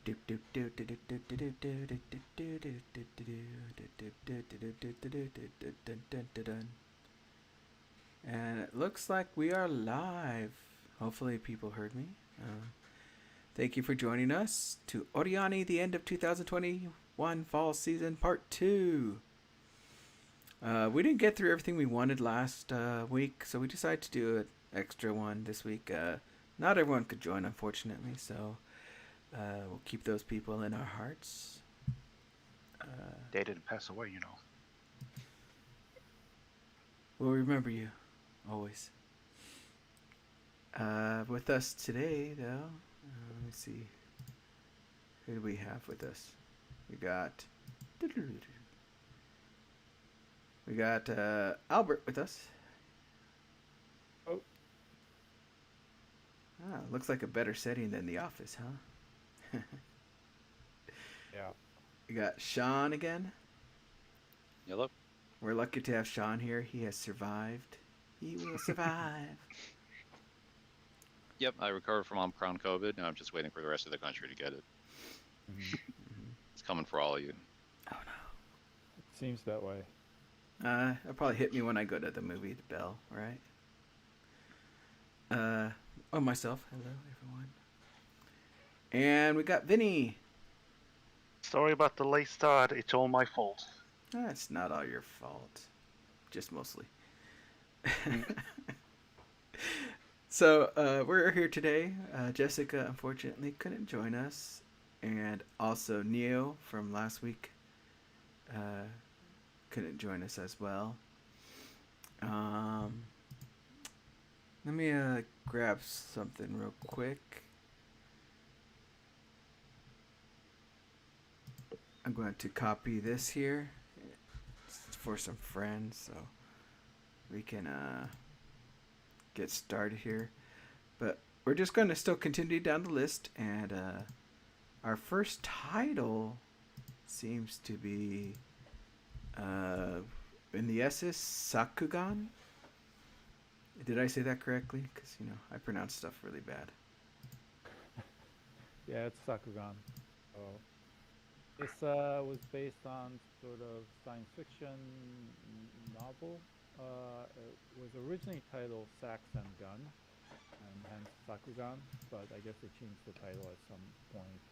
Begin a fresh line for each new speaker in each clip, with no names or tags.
And it looks like we are live. Hopefully, people heard me. Thank you for joining us to OreAni, the end of 2021 fall season part 2. We didn't get through everything we wanted last week, so we decided to do an extra one this week. Not everyone could join, unfortunately, so we'll keep those people in our hearts.
They didn't pass away,
We'll remember you, always. With us today, though, let me see. Who do we have with us? We got Albert with us.
Oh.
Looks like a better setting than the office, huh?
Yeah.
We got Sean again.
Hello.
We're lucky to have Sean here. He has survived. He will survive.
Yep, I recovered from Omicron COVID, and I'm just waiting for the rest of the country to get it. It's coming for all of you.
Oh no.
It seems that way.
It'll probably hit me when I go to the movie, The Bell, right? Myself. Hello, everyone. And we got Vinny.
Sorry about the late start. It's all my fault.
It's not all your fault. Just mostly. So, we're here today. Jessica, unfortunately, couldn't join us. And also Neo from last week couldn't join us as well. Let me grab something real quick. I'm going to copy this here. It's for some friends, so we can get started here. But we're just going to still continue down the list, and our first title seems to be in the SS Sakugan. Did I say that correctly? Because I pronounce stuff really bad.
Yeah, it's Sakugan. Oh. This was based on sort of science fiction novel. It was originally titled Sax and Gun, and hence Sakugan, but I guess they changed the title at some point.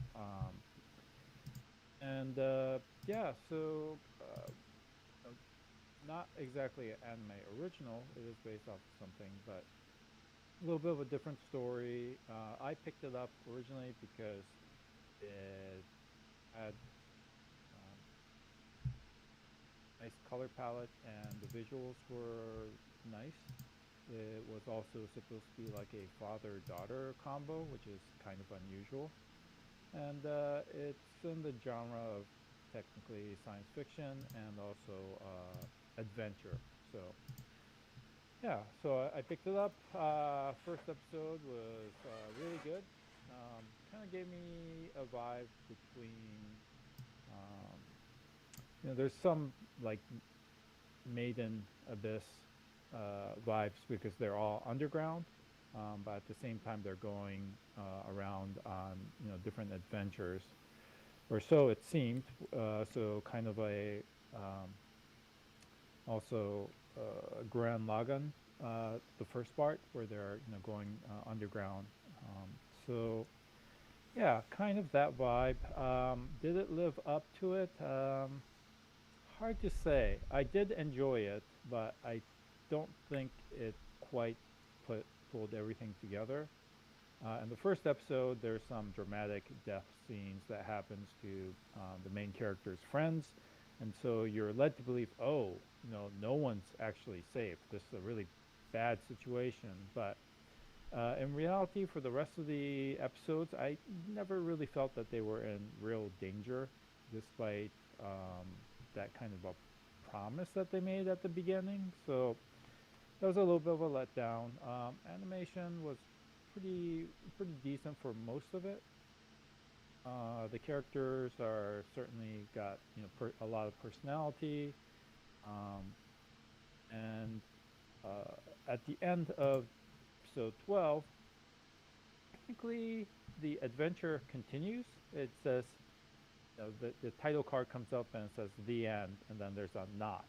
Not exactly an anime original. It is based off of something, but a little bit of a different story. I picked it up originally because it had nice color palette and the visuals were nice. It was also supposed to be like a father-daughter combo, which is kind of unusual. And it's in the genre of technically science fiction and also adventure. So yeah, so I picked it up. First episode was really good. Kind of gave me a vibe between, there's some like Maiden Abyss vibes because they're all underground, but at the same time they're going around on different adventures, or so it seemed. So kind of a also Grand Lagan, the first part where they're going underground. So yeah, kind of that vibe. Did it live up to it? Hard to say. I did enjoy it, but I don't think it quite pulled everything together. In the first episode, there's some dramatic death scenes that happens to the main character's friends, and so you're led to believe, oh, no one's actually safe. This is a really bad situation. But in reality, for the rest of the episodes, I never really felt that they were in real danger, despite that kind of a promise that they made at the beginning. So that was a little bit of a letdown. Animation was pretty decent for most of it. The characters are certainly got a lot of personality, and at the end of episode 12, technically the adventure continues, it says, the title card comes up and it says the end, and then there's a not.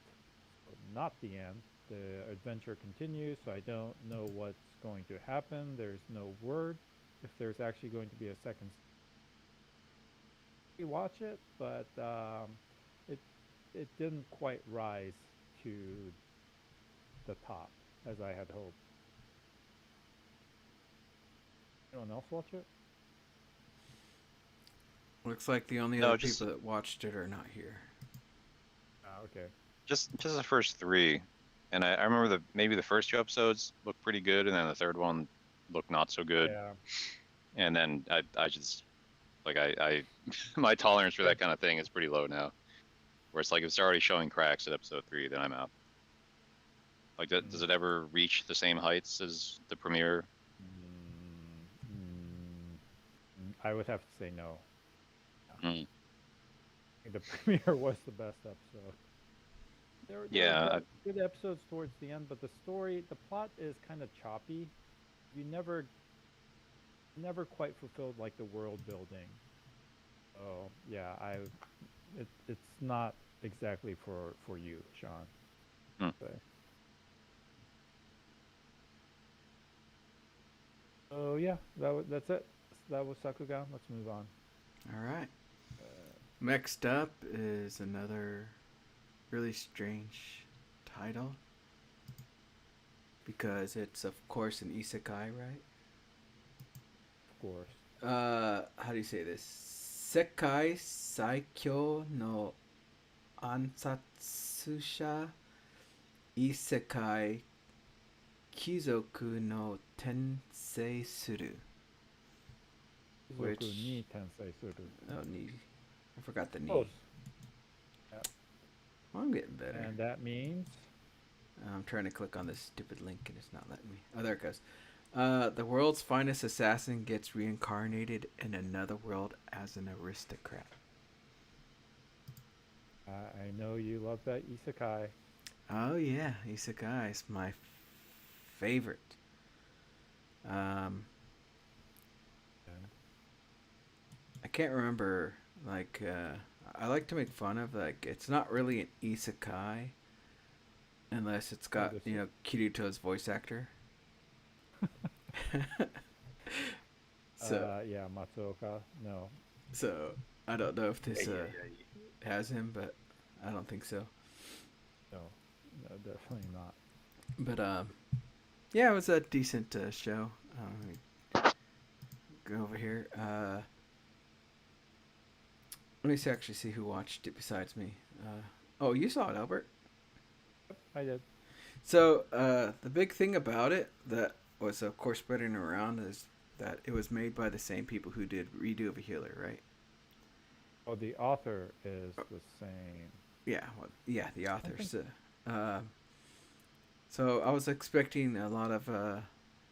So not the end. The adventure continues, so I don't know what's going to happen. There's no word if there's actually going to be a second. We watch it, but it it didn't quite rise to the top as I had hoped. Anyone else watch it?
Looks like the only
No,
other
just
people that watched it are not here.
Ah, okay.
just the first three, and I remember maybe the first two episodes looked pretty good, and then the third one looked not so good,
Yeah.
and then I just like I my tolerance for that kind of thing is pretty low now. Where it's like if it's already showing cracks at episode 3, then I'm out. Like, does it ever reach the same heights as the premiere?
I would have to say no.
Mm.
The premiere was the best episode. There
Yeah,
were good episodes towards the end, but the plot is kind of choppy. You never quite fulfilled like the world building. So yeah, it's not exactly for you, Sean.
Hmm.
So yeah, that's it. That was Sakugan. Let's move on.
All right. Next up is another really strange title because it's of course an isekai, right?
Of course.
How do you say this? Sekai Saikyo no Ansatsusha Isekai Kizoku no Tensei Suru. Which-
Izoku ni tensei suru.
Oh, ni. I forgot the ni.
Close.
Well, I'm getting better.
And that means
I'm trying to click on this stupid link and it's not letting me. Oh, there it goes. The world's finest assassin gets reincarnated in another world as an aristocrat.
I know you love that isekai.
Oh yeah, isekai is my favorite. I can't remember. Like, I like to make fun of like it's not really an isekai unless it's got Kirito's voice actor. So
Yeah, Matsuoka. No.
so I don't know if this has him, but I don't think so.
No, definitely not.
But yeah, it was a decent show. Let me go over here. Let me actually see who watched it besides me. Oh, you saw it, Albert.
I did.
So the big thing about it that was, of course, spreading around is that it was made by the same people who did Redo of a Healer, right?
Oh, the author is the same.
Yeah, well, yeah, the authors. So I was expecting a lot of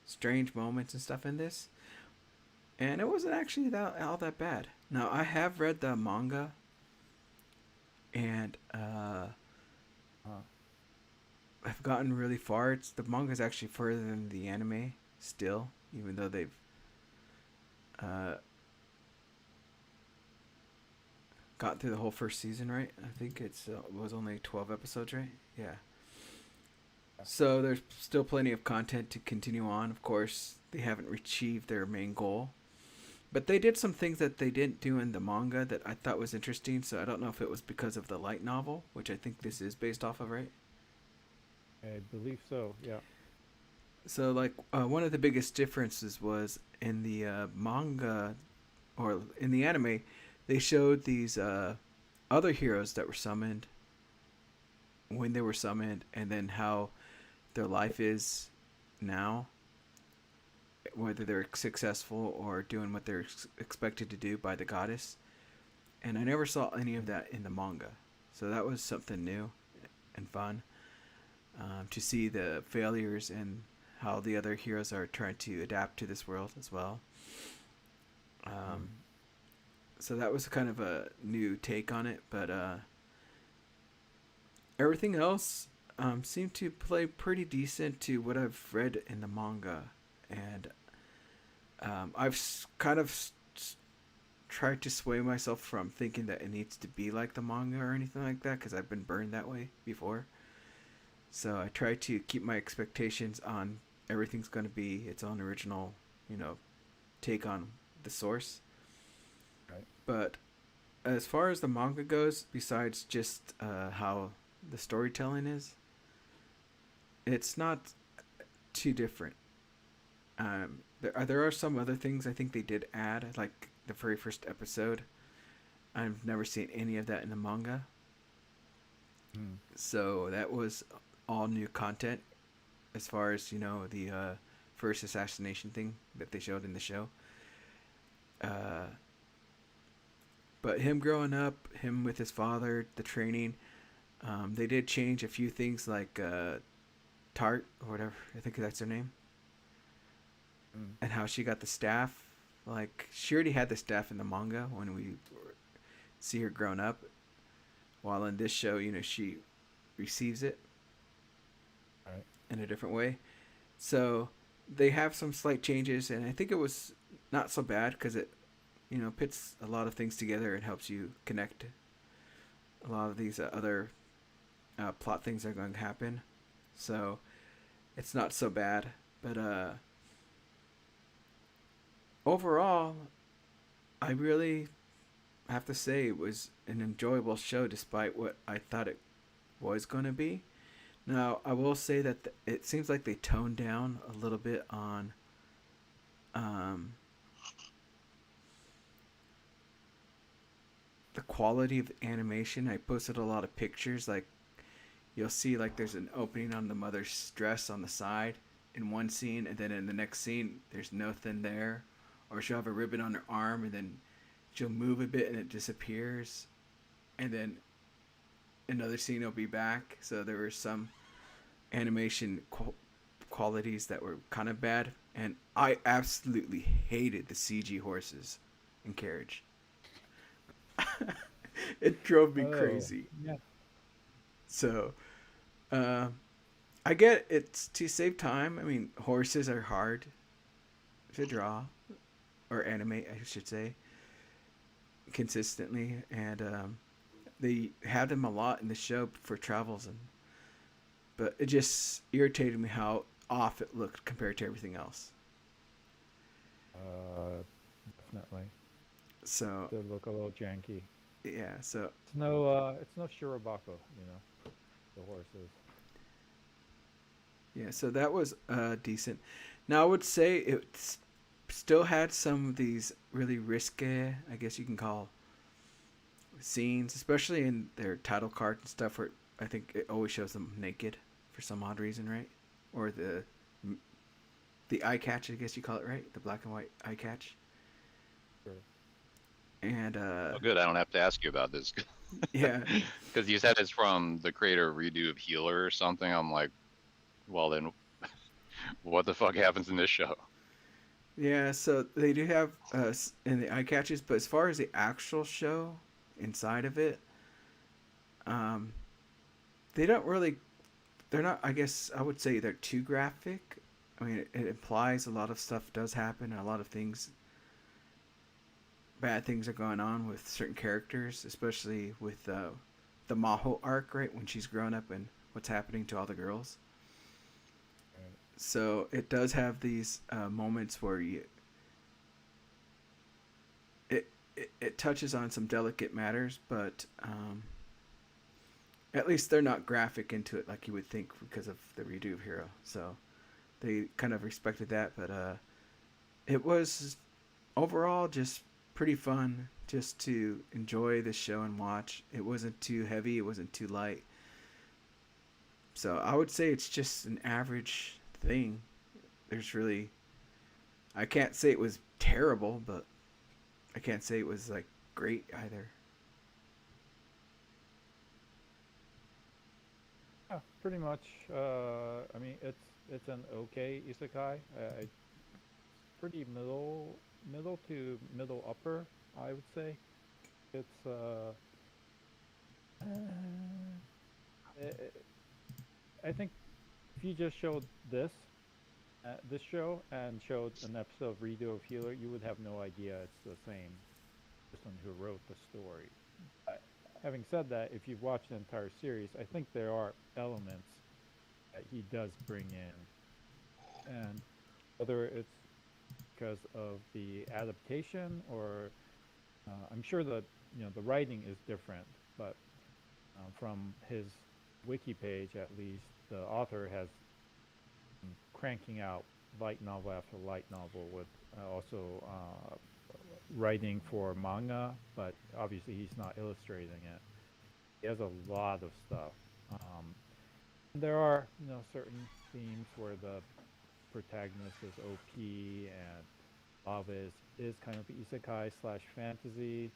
strange moments and stuff in this, and it wasn't actually all that bad. Now I have read the manga, and I've gotten really far. The manga's actually further than the anime still, even though they've got through the whole first season, right? I think it was only 12 episodes, right? Yeah. So there's still plenty of content to continue on. Of course, they haven't achieved their main goal. But they did some things that they didn't do in the manga that I thought was interesting. So I don't know if it was because of the light novel, which I think this is based off of, right?
I believe so, yeah.
So, like, one of the biggest differences was in the manga, or in the anime, they showed these other heroes that were summoned, when they were summoned, and then how their life is now, whether they're successful or doing what they're expected to do by the goddess. And I never saw any of that in the manga. So that was something new and fun. To see the failures and how the other heroes are trying to adapt to this world as well. So that was kind of a new take on it, but everything else seemed to play pretty decent to what I've read in the manga, and I've kind of tried to sway myself from thinking that it needs to be like the manga or anything like that because I've been burned that way before. So I try to keep my expectations on everything's going to be its own original, you know, take on the source.
Right.
But as far as the manga goes, besides just how the storytelling is, it's not too different. There are some other things I think they did add, like the very first episode. I've never seen any of that in the manga,
Mm.
so that was all new content as far as the first assassination thing that they showed in the show. Uh, but him growing up, him with his father, the training, they did change a few things like Tart or whatever I think that's her name,
Mm.
and how she got the staff. Like she already had the staff in the manga when we see her grown up, while in this show, she receives it
Right.
in a different way. So they have some slight changes, and I think it was not so bad because it, pits a lot of things together and helps you connect a lot of these other plot things that are going to happen. So it's not so bad, but overall, I really have to say it was an enjoyable show despite what I thought it was going to be. Now, I will say that it seems like they toned down a little bit on um, the quality of animation. I posted a lot of pictures. Like, you'll see, like, there's an opening on the mother's dress on the side in one scene, and then in the next scene, there's nothing there. Or she'll have a ribbon on her arm, and then she'll move a bit and it disappears. And then another scene will be back. So there were some animation qualities that were kind of bad, and I absolutely hated the CG horses and carriage. It drove me
Oh,
crazy.
yeah.
So uh, I get it's to save time. I mean, horses are hard to draw or animate, I should say, consistently, and they have them a lot in the show for travels, and but it just irritated me how off it looked compared to everything else.
Uh, Definitely.
So
They look a little janky.
yeah, so
It's no Shirobako, the horses.
yeah, so that was decent. Now I would say it still had some of these really risque, I guess you can call, scenes, especially in their title cards and stuff, where I think it always shows them naked for some odd reason, right? Or the eye catch, I guess you call it, right? The black and white eye catch.
Sure.
And
Oh, good. I don't have to ask you about this
yeah,
because you said it's from the creator of redo of Healer or something. I'm like, well then, what the fuck happens in this show?
yeah. So they do have in the eye catches, but as far as the actual show inside of it, um, they don't really. They're not. I guess I would say they're too graphic. I mean, it implies a lot of stuff does happen, and a lot of things, bad things are going on with certain characters, especially with the Maho arc, right? When she's grown up and what's happening to all the girls.
Right.
So it does have these moments where it touches on some delicate matters, but at least they're not graphic into it like you would think because of the redo of Hero. So they kind of respected that, but it was overall just pretty fun just to enjoy the show and watch. It wasn't too heavy, it wasn't too light. So I would say it's just an average thing. There's really, I can't say it was terrible, but I can't say it was like great either.
Yeah, pretty much. I mean, it's an okay isekai. Pretty middle to middle upper, I would say. It's I I think if you just showed this this show and showed an episode of Redo of Healer, you would have no idea it's the same person who wrote the story. But having said that, if you've watched the entire series, I think there are elements that he does bring in, and whether it's because of the adaptation or I'm sure that the writing is different, but from his wiki page at least, the author has been cranking out light novel after light novel with also writing for manga, but obviously he's not illustrating it. He has a lot of stuff. Um, there are certain themes where the protagonist is OP and lava is kind of isekai slash fantasy.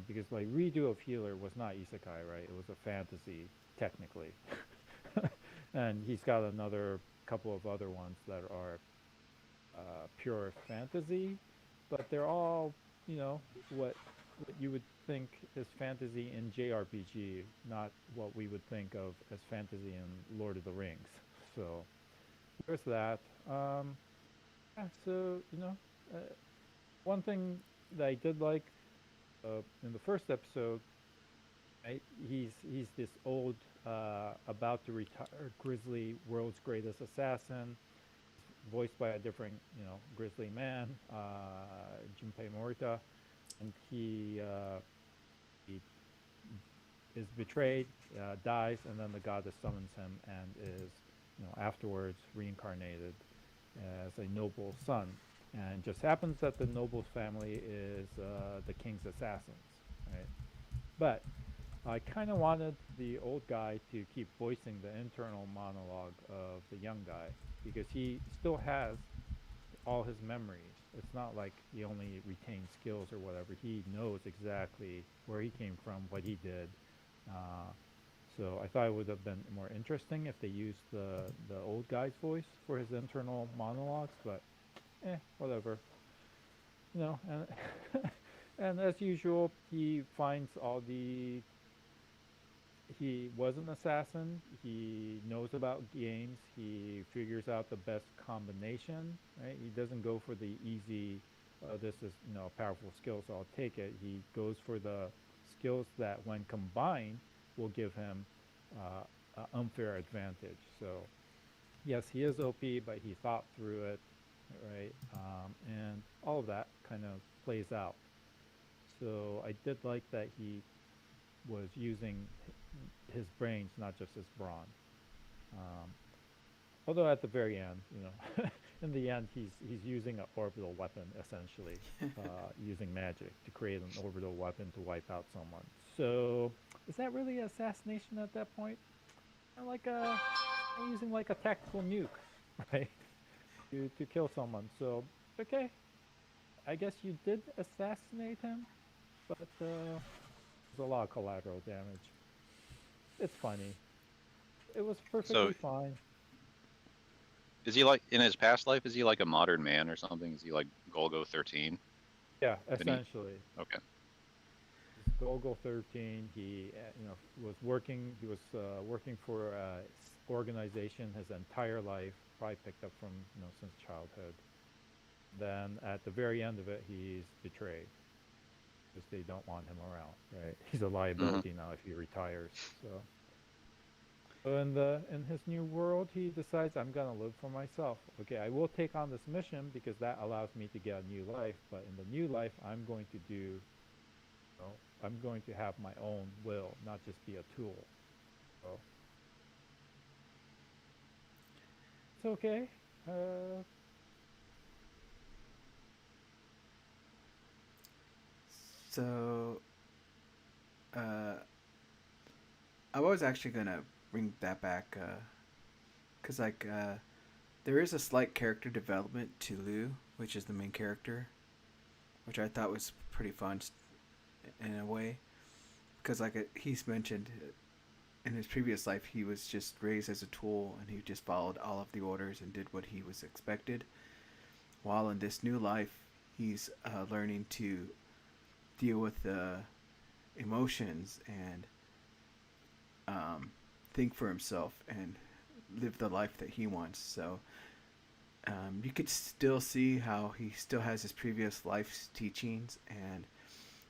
Because like Redo of Healer was not isekai, right? It was a fantasy technically, and he's got another couple of other ones that are pure fantasy, but they're all you know what what you would think is fantasy in JRPG, not what we would think of as fantasy in Lord of the Rings. So there's that. Yeah, so one thing that I did like in the first episode, right? He's this old, about to retire grizzly, world's greatest assassin, voiced by a different, grizzly man, Junpei Morita, and he is betrayed, dies, and then the goddess summons him and is, afterwards reincarnated as a noble son. And it just happens that the noble's family is the king's assassins, right? But I kind of wanted the old guy to keep voicing the internal monologue of the young guy because he still has all his memories. It's not like he only retains skills or whatever. He knows exactly where he came from, what he did. Uh, so I thought it would have been more interesting if they used the old guy's voice for his internal monologues, but whatever. And and as usual, he finds all the he was an assassin. He knows about games. He figures out the best combination. Right? He doesn't go for the easy. This is a powerful skill, so I'll take it. He goes for the skills that, when combined, will give him an unfair advantage. So yes, he is OP, but he thought through it, right? And all of that kind of plays out. So I did like that he was using his brains, not just his brawn. Um, although at the very end, in the end, he's using an orbital weapon essentially, using magic to create an orbital weapon to wipe out someone. So is that really assassination at that point? Like using like a tactical nuke, right? To kill someone. So okay, I guess you did assassinate him, but there's a lot of collateral damage. It's funny. It was
So
perfectly fine.
is he like in his past life? Is he like a modern man or something? Is he like Golgo 13?
Yeah,
Didn't he?
essentially.
Okay.
He's Gogol 13. He, was working. He was working for a organization his entire life. Probably picked up from since childhood. Then at the very end of it, he's betrayed because they don't want him around. Right? He's a
Hmm.
liability now if he retires. So in his new world, he decides I'm gonna live for myself. Okay, I will take on this mission because that allows me to get a new life. But in the new life, I'm going to do I'm going to have my own will, not just be a tool. So it's okay. Uh,
So, uh, I was actually gonna bring that back, cause there is a slight character development to Lou, which is the main character, which I thought was pretty fun in a way, because he's mentioned in his previous life he was just raised as a tool and he just followed all of the orders and did what he was expected. While in this new life, he's learning to deal with the emotions and think for himself and live the life that he wants. So you could still see how he still has his previous life's teachings and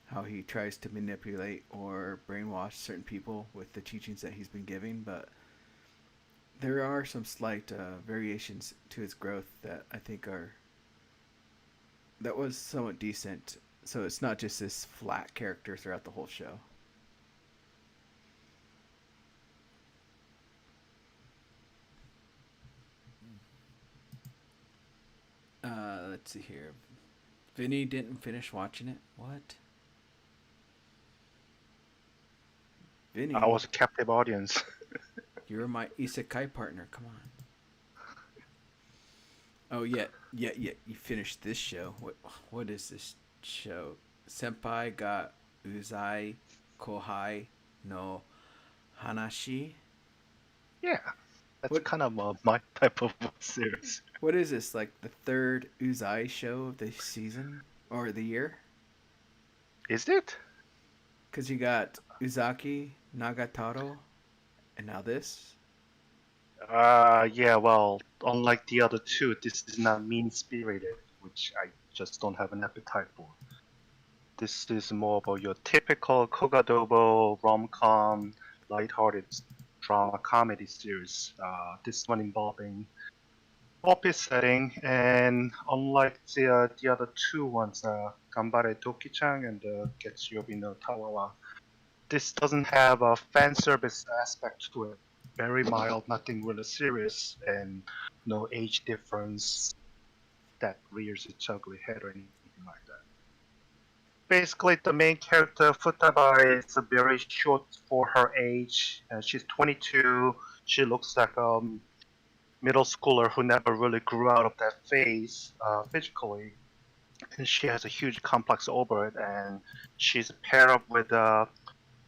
how he tries to manipulate or brainwash certain people with the teachings that he's been giving, but there are some slight variations to his growth that I think are that was somewhat decent. So it's not just this flat character throughout the whole show. Let's see here. Vinny didn't finish watching it. What? Vinny,
I was a captive audience.
you're my isekai partner. Come on. Oh yeah. You finished this show. What is this show? Senpai ga Uzai Kohai no Hanashi.
Yeah, that's
What
kind of my type of series.
what is this? Like the third Uzai show of the season or the year?
Is it?
Because you got Uzaki, Nagatoro, and now this.
Yeah, well, unlike the other two, this is not mean-spirited, which I just don't have an appetite for. This is more about your typical Kogadobo rom-com, lighthearted drama comedy series. This one involving office setting, and unlike the other two ones, Gambare Toki-chan and Getsuyobi no Tawawa, this doesn't have a fan service aspect to it. Very mild, nothing really serious, and no age difference that rears its ugly head or anything like that. Basically, the main character, Futaba, is very short for her age. She's 22. She looks like a middle schooler who never really grew out of that phase physically. And she has a huge complex over it, and she's paired up with a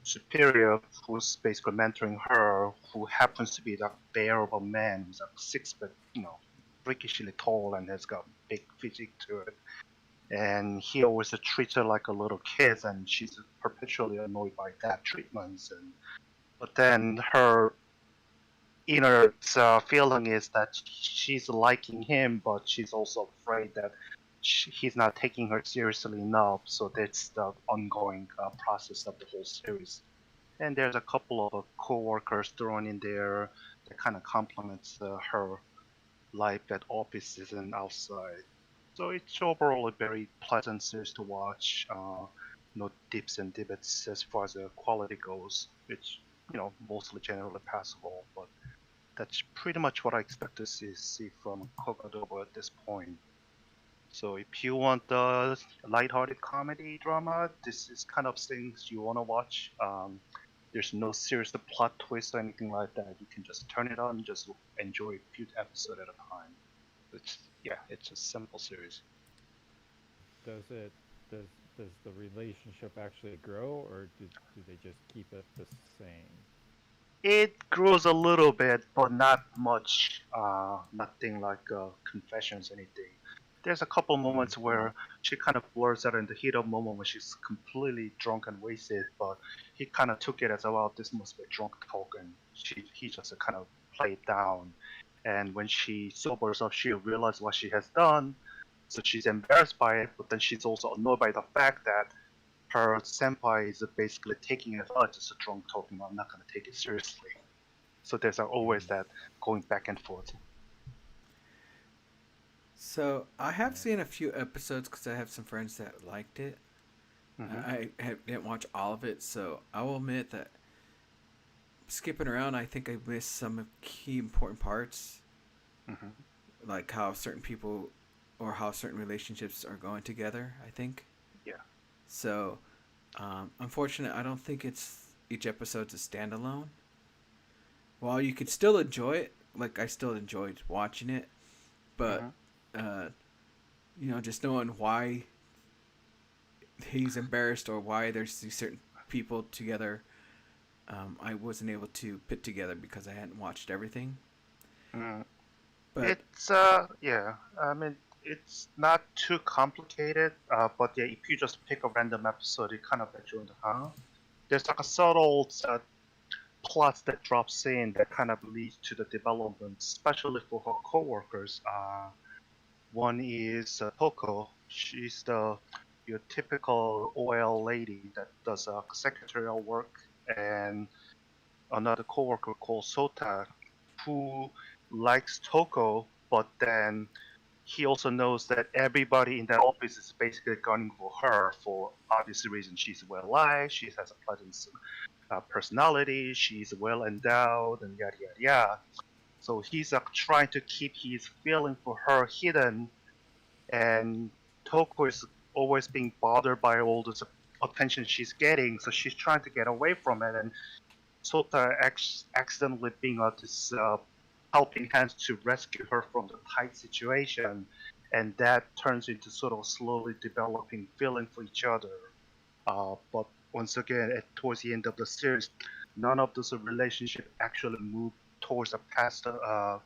superior who's basically mentoring her, who happens to be the bear of a man who's like 6 foot, freakishly tall and has got big physique to it. And he always treats her like a little kid, and she's perpetually annoyed by that treatment. But then her inner feeling is that she's liking him, but she's also afraid that he's not taking her seriously enough. So that's the ongoing process of the whole series. And there's a couple of co-workers thrown in there that kind of complements her life at offices and outside. So it's overall a very pleasant series to watch. No dips and divots as far as the quality goes. It's mostly generally passable, but that's pretty much what I expect to see from Kogadobo at this point. So if you want a lighthearted comedy drama, this is kind of things you want to watch. There's no serious plot twist or anything like that. You can just turn it on and just enjoy a few episodes at a time. It's a simple series.
Does it does the relationship actually grow, or do they just keep it the same?
It grows a little bit, but not much. Nothing like confessions, anything. There's a couple moments where she kind of blurs out in the heat of moment when she's completely drunk and wasted, but he kind of took it as, well, this must be drunk talk, and he just kind of played down. And when she sobers up, she realizes what she has done, so she's embarrassed by it, but then she's also annoyed by the fact that her senpai is basically taking it, oh, it's just a drunk talking, I'm not going to take it seriously. So there's always that going back and forth.
So I have seen a few episodes because I have some friends that liked it.
Mm-hmm.
Didn't watch all of it, so I will admit that skipping around, I think I missed some key important parts, like how certain people or how certain relationships are going together. I think.
Yeah.
So, unfortunately, I don't think each episode's a standalone. While you could still enjoy it, like I still enjoyed watching it, but just knowing why he's embarrassed or why there's these certain people together, I wasn't able to put together because I hadn't watched everything. But
it's yeah, I mean, it's not too complicated, but yeah, if you just pick a random episode, it kind of gets you into, there's like a subtle plot that drops in that kind of leads to the development, especially for her coworkers. One is Toko. She's the your typical OL lady that does secretarial work, and another coworker called Sota, who likes Toko, but then he also knows that everybody in that office is basically gunning for her for obvious reasons. She's well liked, she has a pleasant personality, she's well endowed, and yada yada yada. So he's trying to keep his feeling for her hidden, and Toko is always being bothered by all this attention she's getting, so she's trying to get away from it, and Sota accidentally being this helping hand to rescue her from the tight situation, and that turns into sort of slowly developing feeling for each other. But once again, towards the end of the series, none of those relationship actually move towards a past the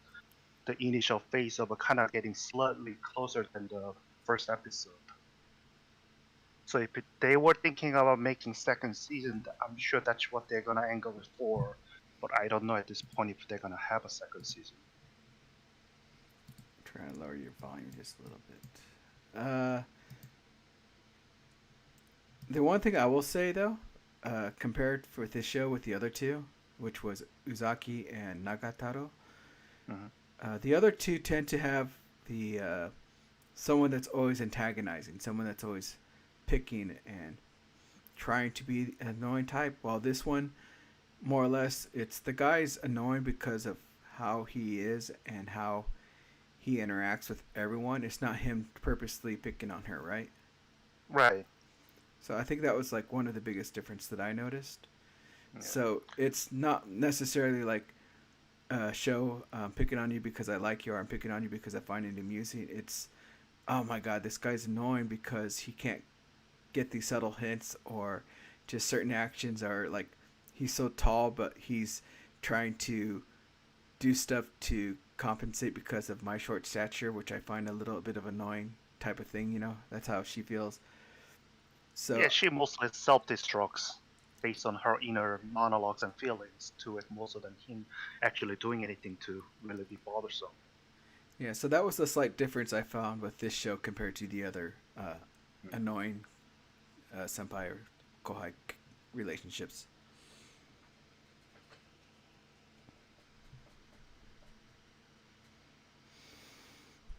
initial phase of kind of getting slightly closer than the first episode. So if they were thinking about making second season, I'm sure that's what they're gonna angle it for. But I don't know at this point if they're gonna have a second season.
Try and lower your volume just a little bit. The one thing I will say though, compared with this show with the other two, which was Uzaki and Nagataro,
Mhm.
the other two tend to have the someone that's always antagonizing, someone that's always picking and trying to be an annoying type. While this one, more or less, it's the guy's annoying because of how he is and how he interacts with everyone. It's not him purposely picking on her, right?
Right.
So I think that was like one of the biggest difference that I noticed.
Yeah.
So it's not necessarily like a show picking on you because I like you or I'm picking on you because I find it amusing. It's, oh my god, this guy's annoying because he can't get these subtle hints, or just certain actions are like he's so tall but he's trying to do stuff to compensate because of my short stature, which I find a little bit of annoying type of thing, you know. That's how she feels. So
Yeah, she mostly self-destructs based on her inner monologues and feelings to it, more so than him actually doing anything to really be bothersome.
yeah, so that was the slight difference I found with this show compared to the other annoying senpai or kohai relationships.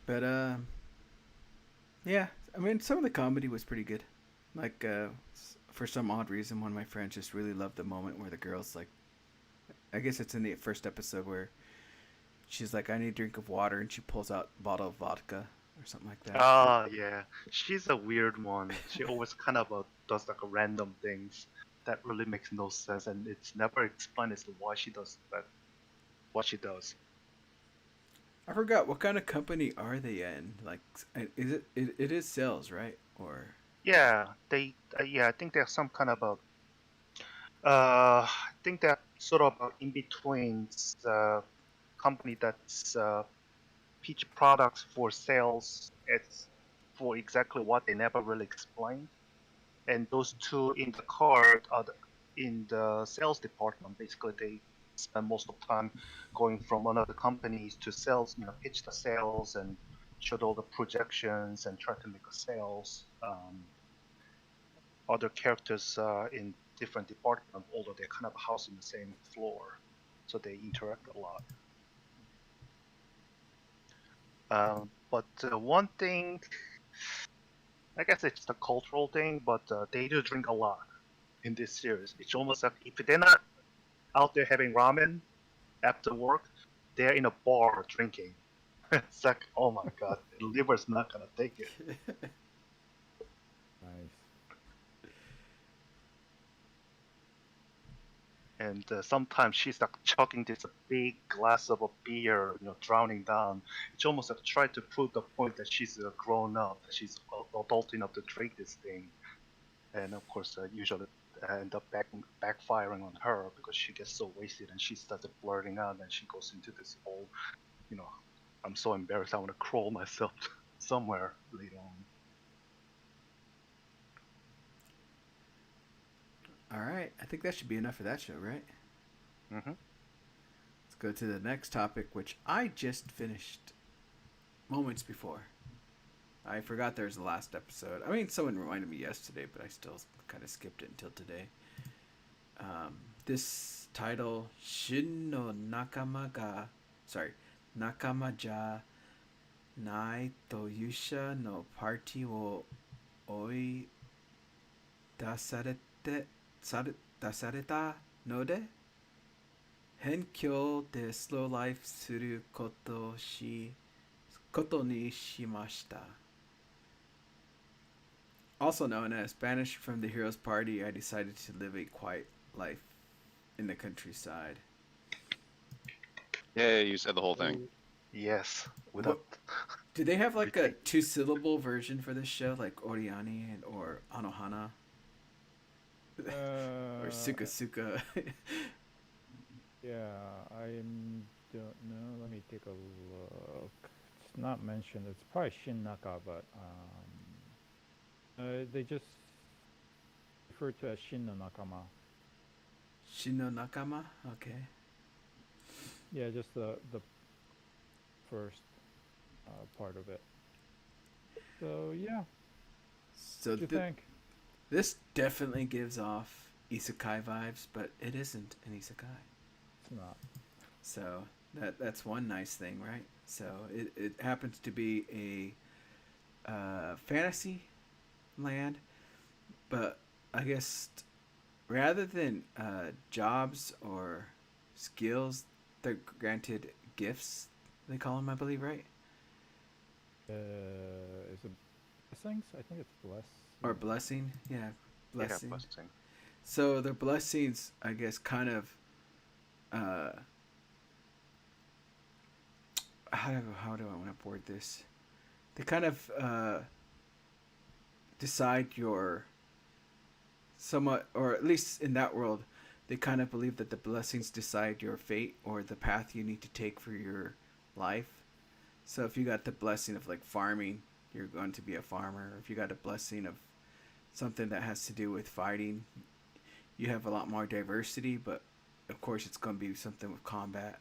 But yeah, I mean, some of the comedy was pretty good. Like for some odd reason, one of my friends just really loved the moment where the girl's like, I guess it's in the first episode where she's like, "I need a drink of water," and she pulls out a bottle of vodka or something like that.
Ah, yeah. She's a weird one. She always kind of does like a random things that really makes no sense, and it's never explained as to why she does that. What she does.
I forgot what kind of company are they in? Like, is it is sales, right? Or
Yeah, they. Yeah, I think there's some kind of a. I think they're sort of in between company that's pitch products for sales. It's for exactly what they never really explained. And those two in the card are in the sales department. Basically, they spend most of the time going from another companies to sales, pitch the sales and show all the projections and try to make a sales. Other characters in different departments, although they're kind of housed in the same floor, so they interact a lot. But one thing, I guess it's the cultural thing, but they do drink a lot in this series. It's almost like if they're not out there having ramen after work, they're in a bar drinking. It's like, oh my god, the liver's not gonna take it.
Nice.
And sometimes she's like chugging this big glass of a beer, drowning down. It's almost like trying to prove the point that she's grown up, that she's adult enough to drink this thing. And of course, usually end up backfiring on her because she gets so wasted and she starts blurting out and she goes into this whole, you know, I'm so embarrassed I want to crawl myself somewhere later on.
all right, I think that should be enough for that show, right?
Hmm.
Let's go to the next topic, which I just finished moments before. I forgot there's the last episode. I mean, someone reminded me yesterday, but I still kind of skipped it until today. This title, Shin no Nakama ga, sorry, Nakama ja nai to Yusha no party wo oi dasarete, dasareta node, Henkyo de slow life suru koto ni shimashita. Also known as banished from the hero's party, I decided to live a quiet life in the countryside.
Yeah, you said the whole thing.
Yes,
What,
without
do they have like a
retake.
2-syllable version for this show, like OreAni and or Anohana or Suka Suka?
Yeah, I don't know. Let me take a look. It's not mentioned. It's probably Shinnaka, but they just refer to as Shin no Nakama.
Shino Nakama. Okay.
Yeah, just the first part of it. So yeah,
So
what do you think?
this definitely gives off isekai vibes, but it isn't an isekai.
It's not.
So that's one nice thing, right? So it happens to be a fantasy land, but I guess rather than jobs or skills, they're granted gifts. They call them, I believe, right?
Is it blessings? I think it's bless.
Or blessing, yeah,
Yeah,
blessing.
blessing.
So the blessings, I guess, kind of how do I want to word this? They kind of decide your somewhat, or at least in that world, they kind of believe that the blessings decide your fate or the path you need to take for your life. So if you got the blessing of like farming, you're going to be a farmer. If you got a blessing of something that has to do with fighting, you have a lot more diversity, but of course it's going to be something with combat.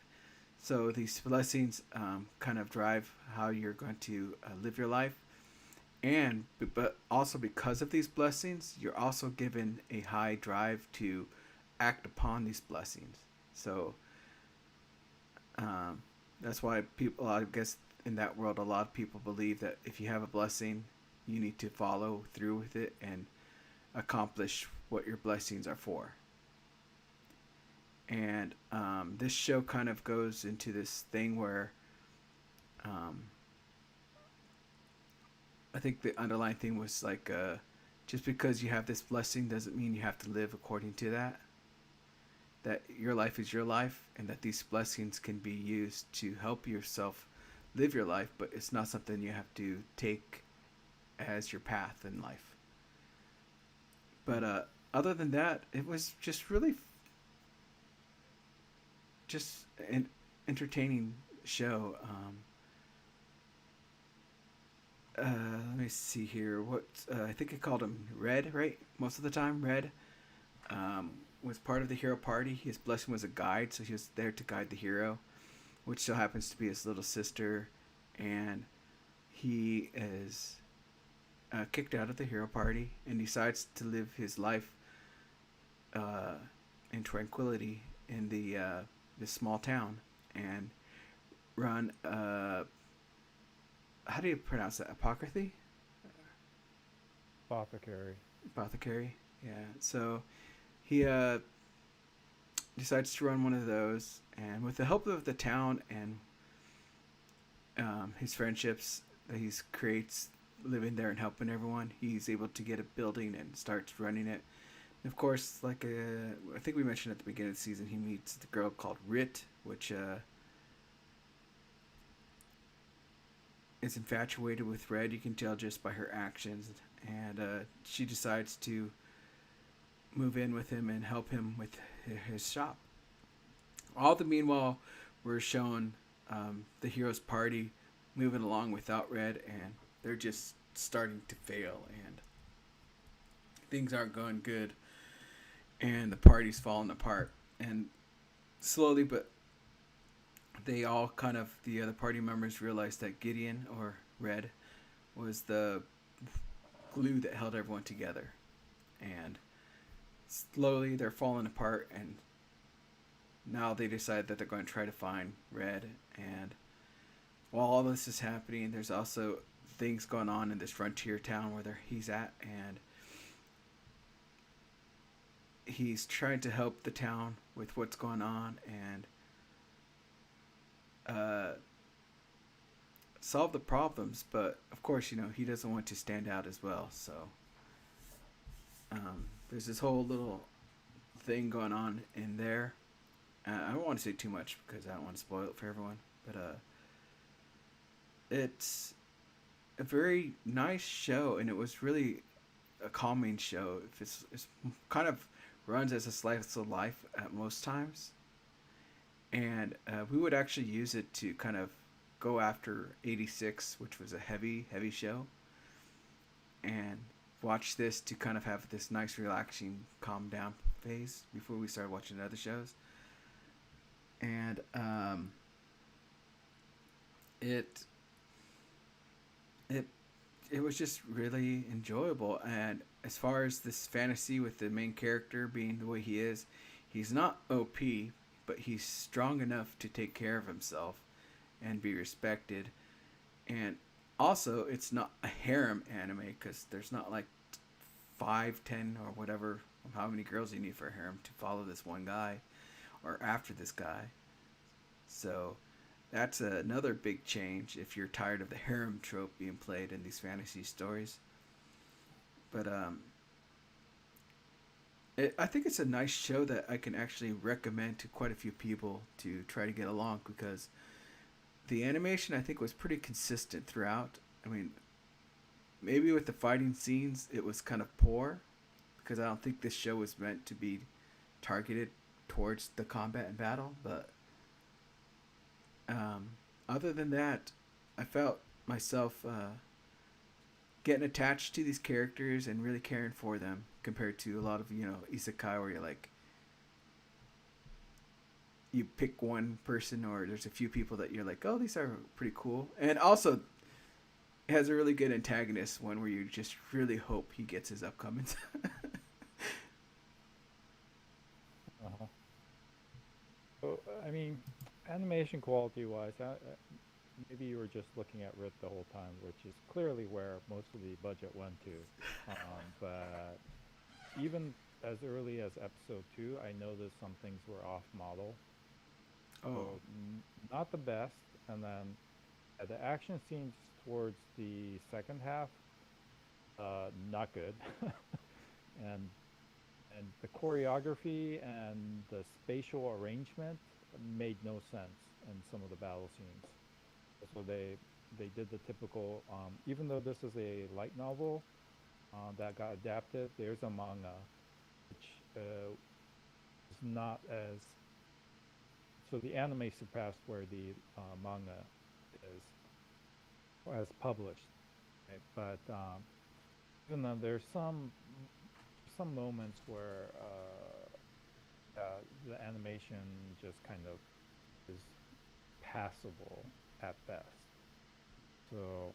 So these blessings kind of drive how you're going to live your life, and but also because of these blessings, you're also given a high drive to act upon these blessings. So that's why people, I guess, in that world, a lot of people believe that if you have a blessing, you need to follow through with it and accomplish what your blessings are for. And this show kind of goes into this thing where I think the underlying thing was like just because you have this blessing doesn't mean you have to live according to that. That your life is your life, and that these blessings can be used to help yourself live your life, but it's not something you have to take as your path in life. But other than that, it was just really just an entertaining show. Let me see here. What I think I called him Red, right? Most of the time, Red was part of the hero party. His blessing was a guide, so he was there to guide the hero, which so happens to be his little sister, and he is kicked out of the hero party and decides to live his life in tranquility in the this small town and run how do you pronounce that, apocryphy?
Apothecary.
Apothecary, yeah. So he decides to run one of those, and with the help of the town and his friendships that he creates living there and helping everyone, he's able to get a building and starts running it. And of course, like I think we mentioned at the beginning of the season, he meets the girl called Rit, which is infatuated with Red. You can tell just by her actions, and she decides to move in with him and help him with his shop. All the meanwhile, we're shown the hero's party moving along without Red, and they're just starting to fail, and things aren't going good, and the party's falling apart. And slowly, but they all kind of, the other party members realize that Gideon, or Red, was the glue that held everyone together. And slowly they're falling apart, and now they decide that they're going to try to find Red. And while all this is happening, there's also things going on in this frontier town where he's at, and he's trying to help the town with what's going on and solve the problems. But of course, he doesn't want to stand out as well. So there's this whole little thing going on in there. I don't want to say too much because I don't want to spoil it for everyone. But it's a very nice show, and it was really a calming show. It's kind of runs as a slice of life at most times, and we would actually use it to kind of go after 86, which was a heavy show, and watch this to kind of have this nice relaxing calm down phase before we started watching other shows. And it it was just really enjoyable. And as far as this fantasy with the main character being the way he is, he's not OP, but he's strong enough to take care of himself and be respected. And also, it's not a harem anime because there's not like 5, 10, or whatever, how many girls you need for a harem to follow this one guy or after this guy. So that's another big change if you're tired of the harem trope being played in these fantasy stories. But I think it's a nice show that I can actually recommend to quite a few people to try to get along, because the animation I think was pretty consistent throughout. I mean, maybe with the fighting scenes it was kind of poor, because I don't think this show was meant to be targeted towards the combat and battle. But other than that, I felt myself getting attached to these characters and really caring for them, compared to a lot of isekai where you're like, you pick one person or there's a few people that you're like, oh, these are pretty cool. And also it has a really good antagonist, one where you just really hope he gets his upcomings.
Uh-huh. So, I mean, animation quality wise, maybe you were just looking at Rit the whole time, which is clearly where most of the budget went to. But even as early as episode 2, I noticed some things were off model.
Oh,
So not the best. And then the action scenes towards the second half, not good. and and the choreography and the spatial arrangement made no sense in some of the battle scenes. So they did the typical, even though this is a light novel that got adapted, there's a manga which is not as, so the anime surpassed where the manga is as published, right? But even though there's some moments where the animation just kind of is passable at best. So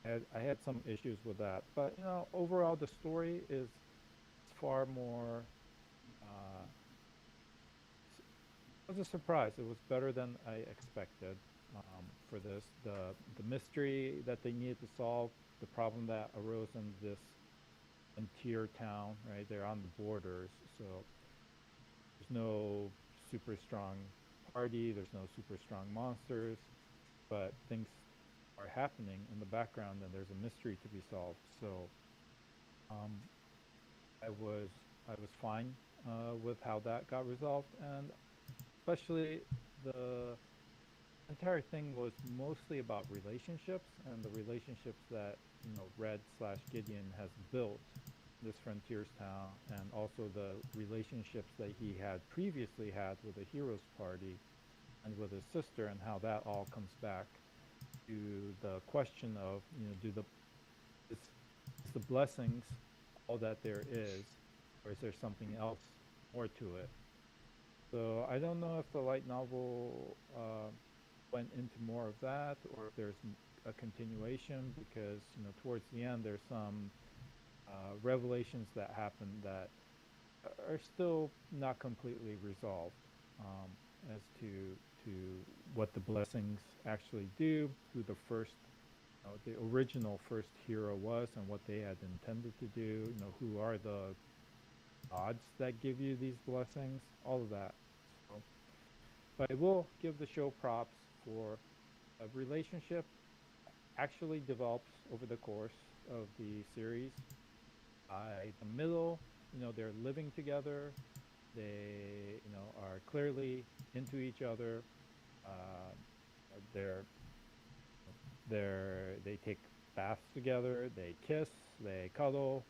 I had some issues with that, but overall the story is far more. It was a surprise. It was better than I expected for this. The mystery that they needed to solve, the problem that arose in this frontier town, right? They're on the borders, so there's no super strong party. There's no super strong monsters, but things are happening in the background, and there's a mystery to be solved. So I was fine with how that got resolved, and especially the entire thing was mostly about relationships, and the relationships that Red / Gideon has built this frontiers town, and also the relationships that he had previously had with the heroes party and with his sister, and how that all comes back to the question of is the blessings all that there is, or is there something else more to it? So I don't know if the light novel went into more of that, or if there's a continuation because towards the end there's some revelations that happen that are still not completely resolved as to what the blessings actually do, who the first, the original first hero was, and what they had intended to do. Who are the gods that give you these blessings? All of that. So, but I will give the show props for a relationship actually develops over the course of the series. By the middle, they're living together. They, are clearly into each other. Uh, they're they take baths together. They kiss. They cuddle.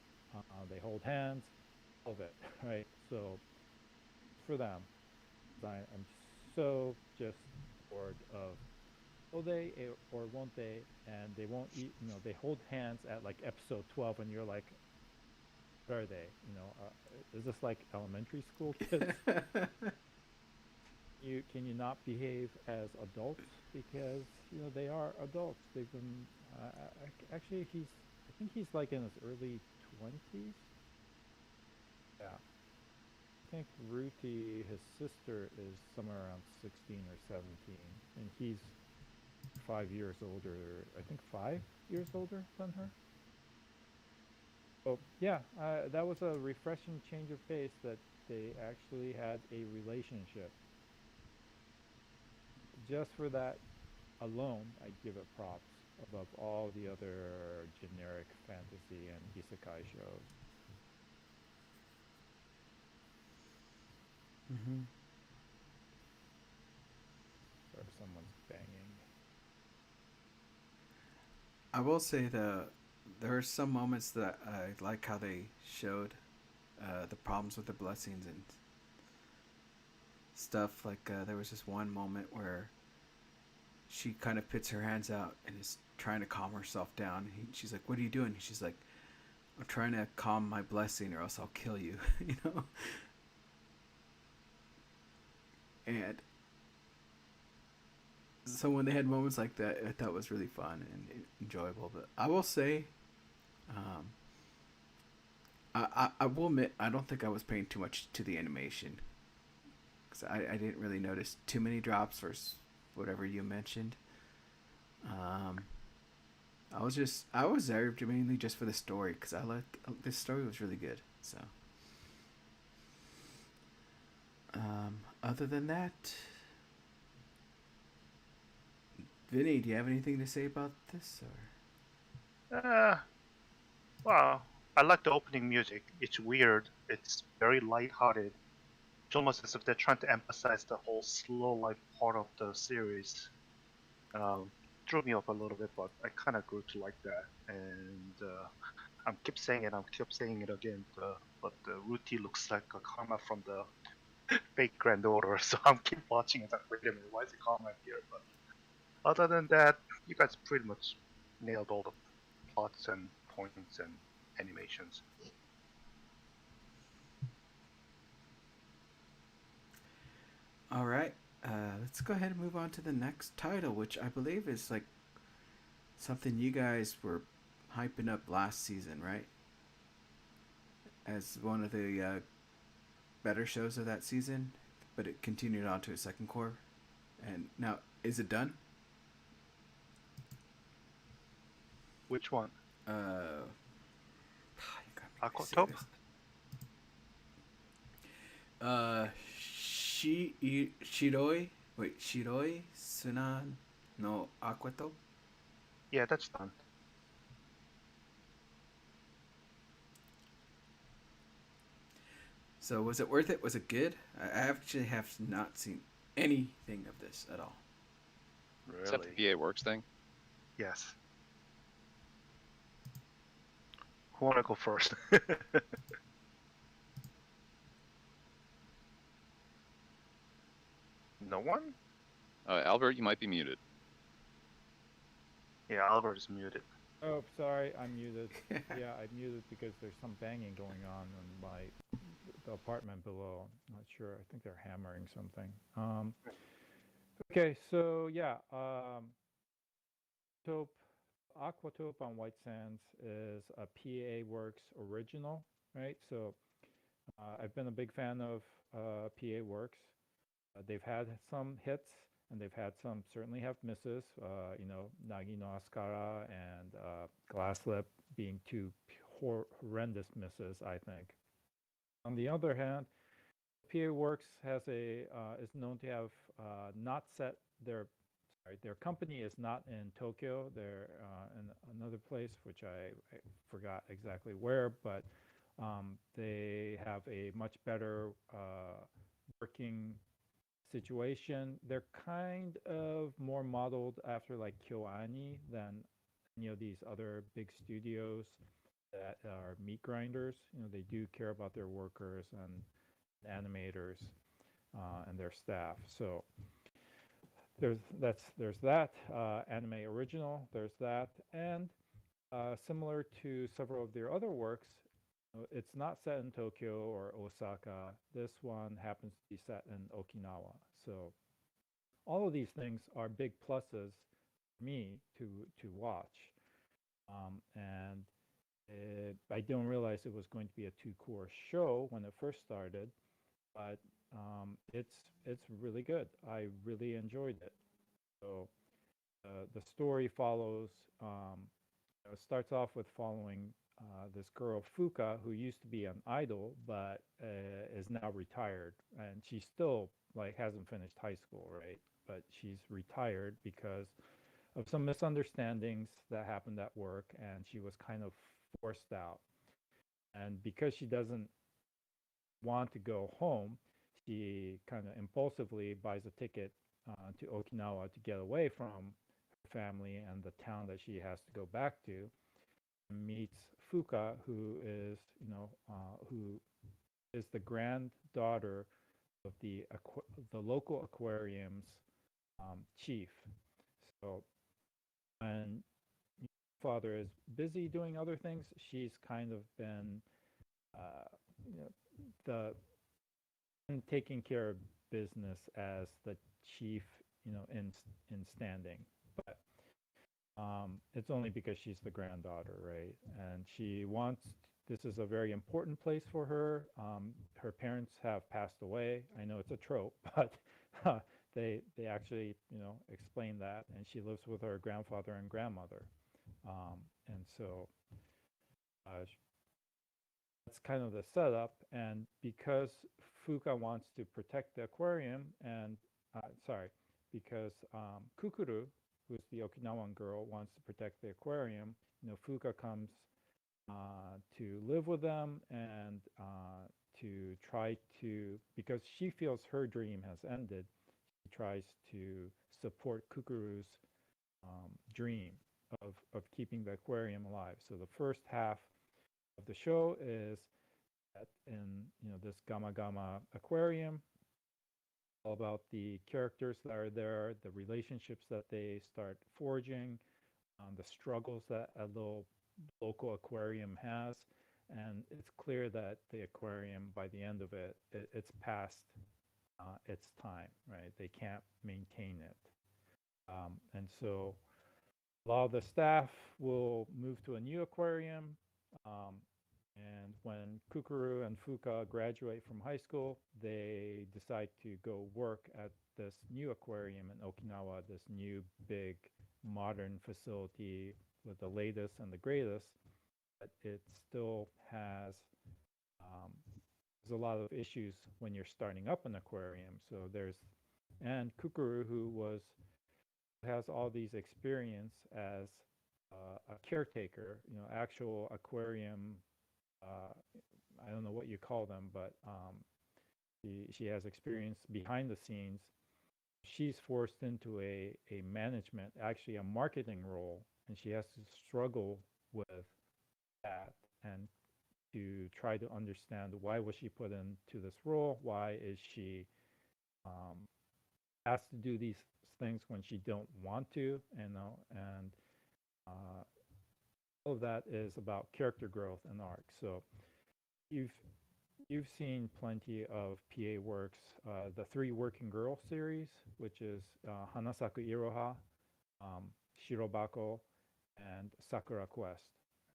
They hold hands. All of it, right? So for them, I'm so just bored of will they or won't they, and they won't eat. They hold hands at like episode 12, and you're like, what are they? Is this like elementary school kids? Can you not behave as adults because they are adults. They've been actually I think he's like in his early 20s. Yeah, I think Ruti, his sister, is somewhere around 16 or 17, and he's 5 years older. I think 5 years older than her. So yeah, that was a refreshing change of pace that they actually had a relationship. Just for that alone, I'd give it props above all the other generic fantasy and isekai shows.
Mm-hmm.
Or someone's banging.
I will say there are some moments that I like how they showed the problems with the blessings and stuff. Like there was this one moment where she kind of puts her hands out and is trying to calm herself down. She's like, "What are you doing?" She's like, "I'm trying to calm my blessing, or else I'll kill you." you know. And so when they had moments like that, I thought was really fun and enjoyable. But I will say, um, I will admit I don't think I was paying too much to the animation because I didn't really notice too many drops versus whatever you mentioned. Um, I was there mainly just for the story because I like this story was really good. So, other than that, Vinny, do you have anything to say about this or?
Well, I like the opening music. It's weird. It's very lighthearted. It's almost as if they're trying to emphasize the whole slow life part of the series. Threw me off a little bit, but I kind of grew to like that. And I keep saying it. I keep saying it again. But the Ruti looks like a karma from the fake granddaughter. So I'm keep watching it. Like, wait a minute, why is it karma here? But other than that, you guys pretty much nailed all the plots and points and animations.
All right, let's go ahead and move on to the next title, which I believe is like something you guys were hyping up last season, right? As one of the better shows of that season, but it continued on to a second core. And now, is it done?
Which one?
You got me to say
Aquatop?
this. Shiroi. Wait, Shiroi Sunan no Aquato.
Yeah, that's done.
So was it worth it? Was it good? I actually have not seen anything of this at all.
Except the
Really?
PA Works thing.
Yes. Who wanna go first? No one?
Albert, you might be muted.
Yeah, Albert is muted.
Oh, sorry, I'm muted. Yeah, I'm muted because there's some banging going on in the apartment below. Not sure. I think they're hammering something. Okay, so yeah, Taupe Aquatope on White Sands is a PA Works original, right? So I've been a big fan of PA Works. They've had some hits, and they've had some certainly have misses. Nagi no Ascara and Glasslip being two horrendous misses, I think. On the other hand, PA Works is known to have not set their company is not in Tokyo. They're in another place, which I forgot exactly where, but they have a much better working situation. They're kind of more modeled after like OreAni than these other big studios that are meat grinders. They do care about their workers and animators and their staff. So there's that anime original. There's that, and similar to several of their other works, it's not set in Tokyo or Osaka. This one happens to be set in Okinawa. So all of these things are big pluses for me to watch, and I didn't realize it was going to be a two-course show when it first started, but it's really good. I really enjoyed it. So the story follows. It starts off with following this girl Fuka, who used to be an idol but is now retired, and she still like hasn't finished high school, right? But she's retired because of some misunderstandings that happened at work, and she was kind of forced out. And because she doesn't want to go home, she kind of impulsively buys a ticket to Okinawa to get away from her family and the town that she has to go back to. And meets Fuka, who is the granddaughter of the local aquarium's chief. So when father is busy doing other things, she's kind of been the taking care of business as the chief, in standing. But it's only because she's the granddaughter, right? And she wants. This is a very important place for her. Her parents have passed away. I know it's a trope, but they actually explain that. And she lives with her grandfather and grandmother, and so that's kind of the setup. And because Fuka wants to protect the aquarium, and because Kukuru, who's the Okinawan girl, wants to protect the aquarium, Fuka comes to live with them and to try to, because she feels her dream has ended, she tries to support Kukuru's dream of keeping the aquarium alive. So the first half of the show is in this Gama Gama aquarium, all about the characters that are there, the relationships that they start forging, the struggles that a little local aquarium has, and it's clear that the aquarium, by the end of it's past its time, right? They can't maintain it, and so a lot of the staff will move to a new aquarium. And when Kukuru and Fuka graduate from high school, they decide to go work at this new aquarium in Okinawa, this new big modern facility with the latest and the greatest. But it still has there's a lot of issues when you're starting up an aquarium. So and Kukuru, who has all these experience as a caretaker, actual aquarium. I don't know what you call them, but she has experience behind the scenes. She's forced into a management, actually a marketing role, and she has to struggle with that and to try to understand why was she put into this role, why is she asked to do these things when she don't want to, and all of that is about character growth and arc. So you've seen plenty of PA works, the Three Working Girl series, which is Hanasaku Iroha, Shirobako, and Sakura Quest.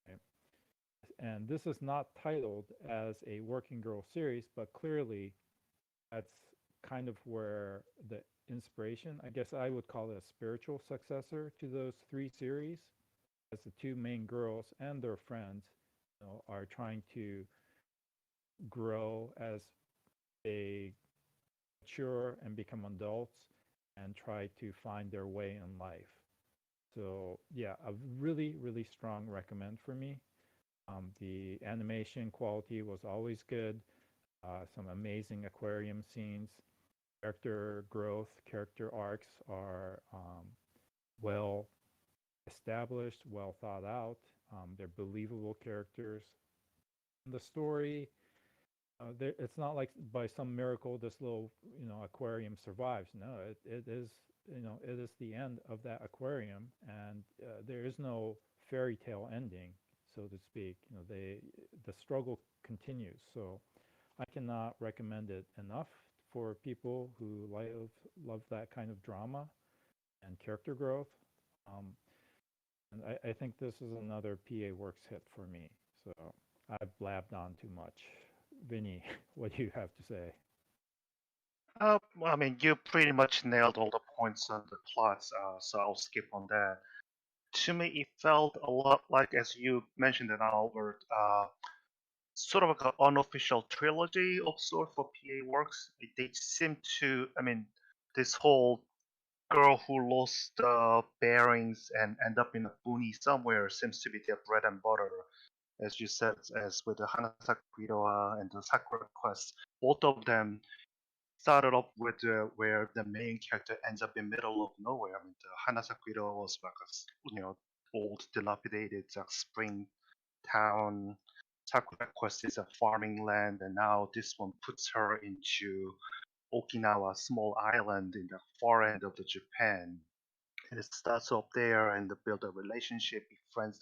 Right? And this is not titled as a working girl series, but clearly that's kind of where the inspiration, I guess I would call it a spiritual successor to those three series, as the two main girls and their friends, are trying to grow as they mature and become adults and try to find their way in life. So yeah, a really, really strong recommend for me. The animation quality was always good. Some amazing aquarium scenes. Character growth, character arcs are well established, well thought out. They're believable characters. The story, it's not like by some miracle this little aquarium survives. No, it is it is the end of that aquarium, and there is no fairy tale ending, so to speak. The struggle continues. So I cannot recommend it enough for people who love that kind of drama and character growth. Um, and I think this is another PA Works hit for me. So I've blabbed on too much. Vinny, what do you have to say?
Well, I mean, you pretty much nailed all the points on the plots, so I'll skip on that. To me, it felt a lot like, as you mentioned it, Albert, sort of like an unofficial trilogy of sort for PA Works. They seem to, I mean, this whole girl who lost bearings and end up in a boony somewhere seems to be their bread and butter. As you said, as with the Hanasakuiroa and the Sakura Quest, both of them started off with where the main character ends up in middle of nowhere. I mean, the Hanasakuiroa was like old, dilapidated spring town. Sakura Quest is a farming land, and now this one puts her into Okinawa, small island in the far end of the Japan. And it starts up there and they build a relationship, befriends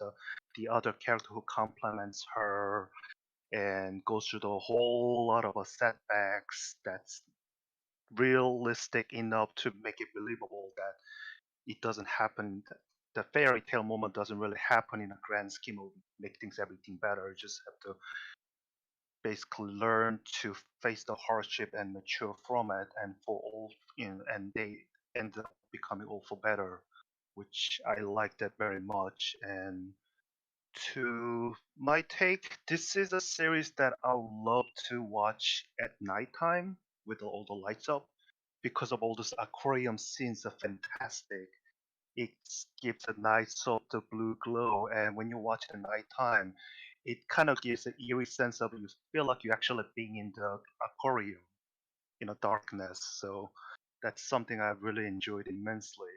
the other character who complements her, and goes through the whole lot of setbacks that's realistic enough to make it believable that it doesn't happen. The fairy tale moment doesn't really happen in a grand scheme of make things everything better. You just have to basically learn to face the hardship and mature from it, and for all and they end up becoming all for better, which I like that very much. And to my take, this is a series that I would love to watch at nighttime with all the lights up, because of all those aquarium scenes are fantastic. It gives a nice soft blue glow, and when you watch it at nighttime, it kind of gives an eerie sense of you feel like you're actually being in the aquarium in the darkness. So that's something I've really enjoyed immensely.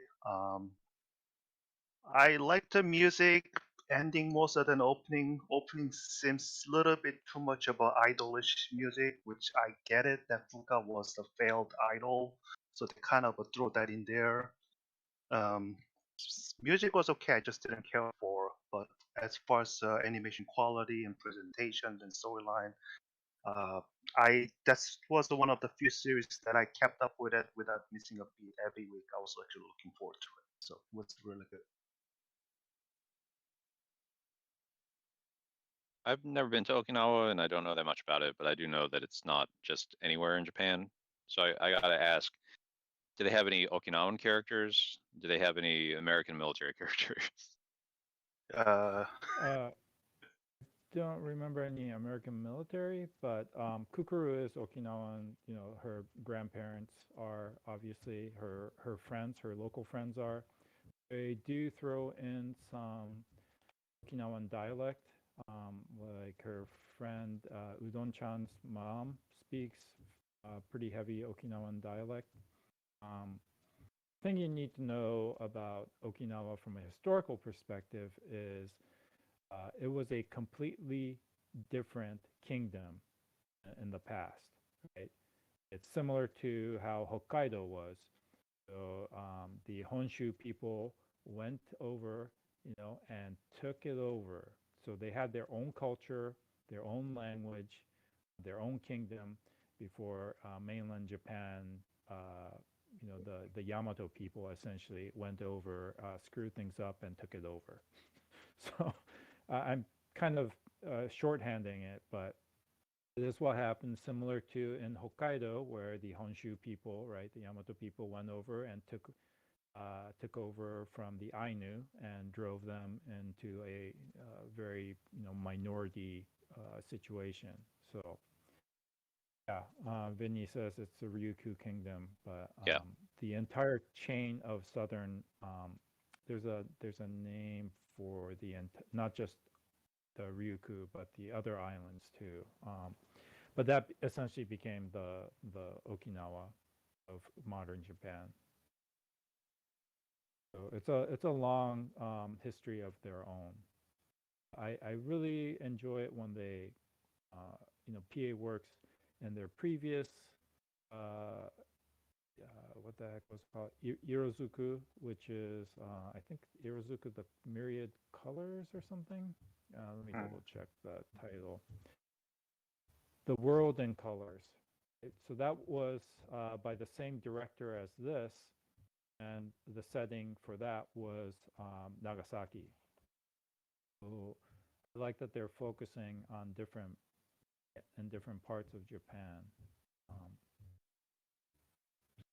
I like the music ending more so than opening. Opening seems a little bit too much about idolish music, which I get it that Fuka was a failed idol, so they kind of throw that in there. Um, Music was okay, I just didn't care for. But as far as animation quality and presentation and storyline, uh, I that was one of the few series that I kept up with it without missing a beat every week. I was actually looking forward to it, so it was really good.
I've never been to Okinawa and I don't know that much about it, but I do know that it's not just anywhere in Japan. So I gotta ask, do they have any Okinawan characters? Do they have any American military characters?
Uh,
Uh, don't remember any American military, but Kukuru is Okinawan. Her grandparents are obviously her friends, her local friends are. They do throw in some Okinawan dialect. Like her friend Udon-chan's mom speaks pretty heavy Okinawan dialect. Thing you need to know about Okinawa from a historical perspective is it was a completely different kingdom in the past. Right? It's similar to how Hokkaido was. So the Honshu people went over, and took it over. So they had their own culture, their own language, their own kingdom before mainland Japan, the Yamato people essentially went over, screwed things up, and took it over. So I'm kind of shorthanding it, but it is what happened, similar to in Hokkaido, where the Honshu people, right, the Yamato people, went over and took over from the Ainu and drove them into a very minority situation. So yeah, Vinny says it's the Ryukyu Kingdom, but
Yeah.
the entire chain of southern there's a name for not just the Ryukyu, but the other islands too. But that essentially became the Okinawa of modern Japan. So it's a long history of their own. I really enjoy it when they, PA Works and their previous, what the heck was it called? Irozuku, which is, I think Irozuku, the Myriad Colors or something. Let me double check the title. The World in Colors. So that was by the same director as this, and the setting for that was Nagasaki. So I like that they're focusing on different parts of Japan.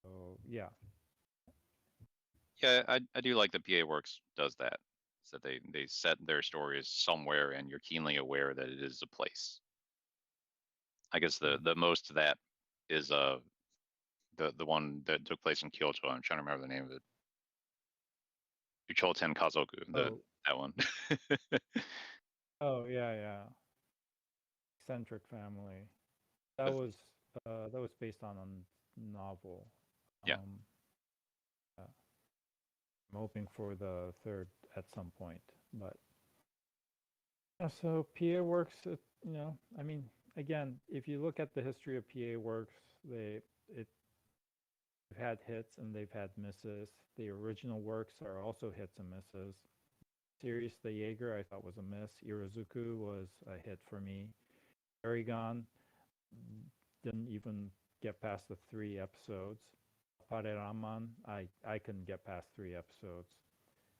So yeah.
Yeah, I do like that PA Works does that. So they set their stories somewhere, and you're keenly aware that it is a place. I guess the most of that is the one that took place in Kyoto. I'm trying to remember the name of it. Uchoten Kazoku. That one.
Oh yeah. Eccentric Family. That
But-
was based on a novel.
Yeah.
I'm hoping for the third at some point, but yeah, so PA Works, I mean, again, if you look at the history of PA Works, they've had hits and they've had misses. The original works are also hits and misses. Series The Jaeger I thought was a miss. Irozuku was a hit for me. Aragon didn't even get past the 3 episodes. Pareraman, I couldn't get past 3 episodes.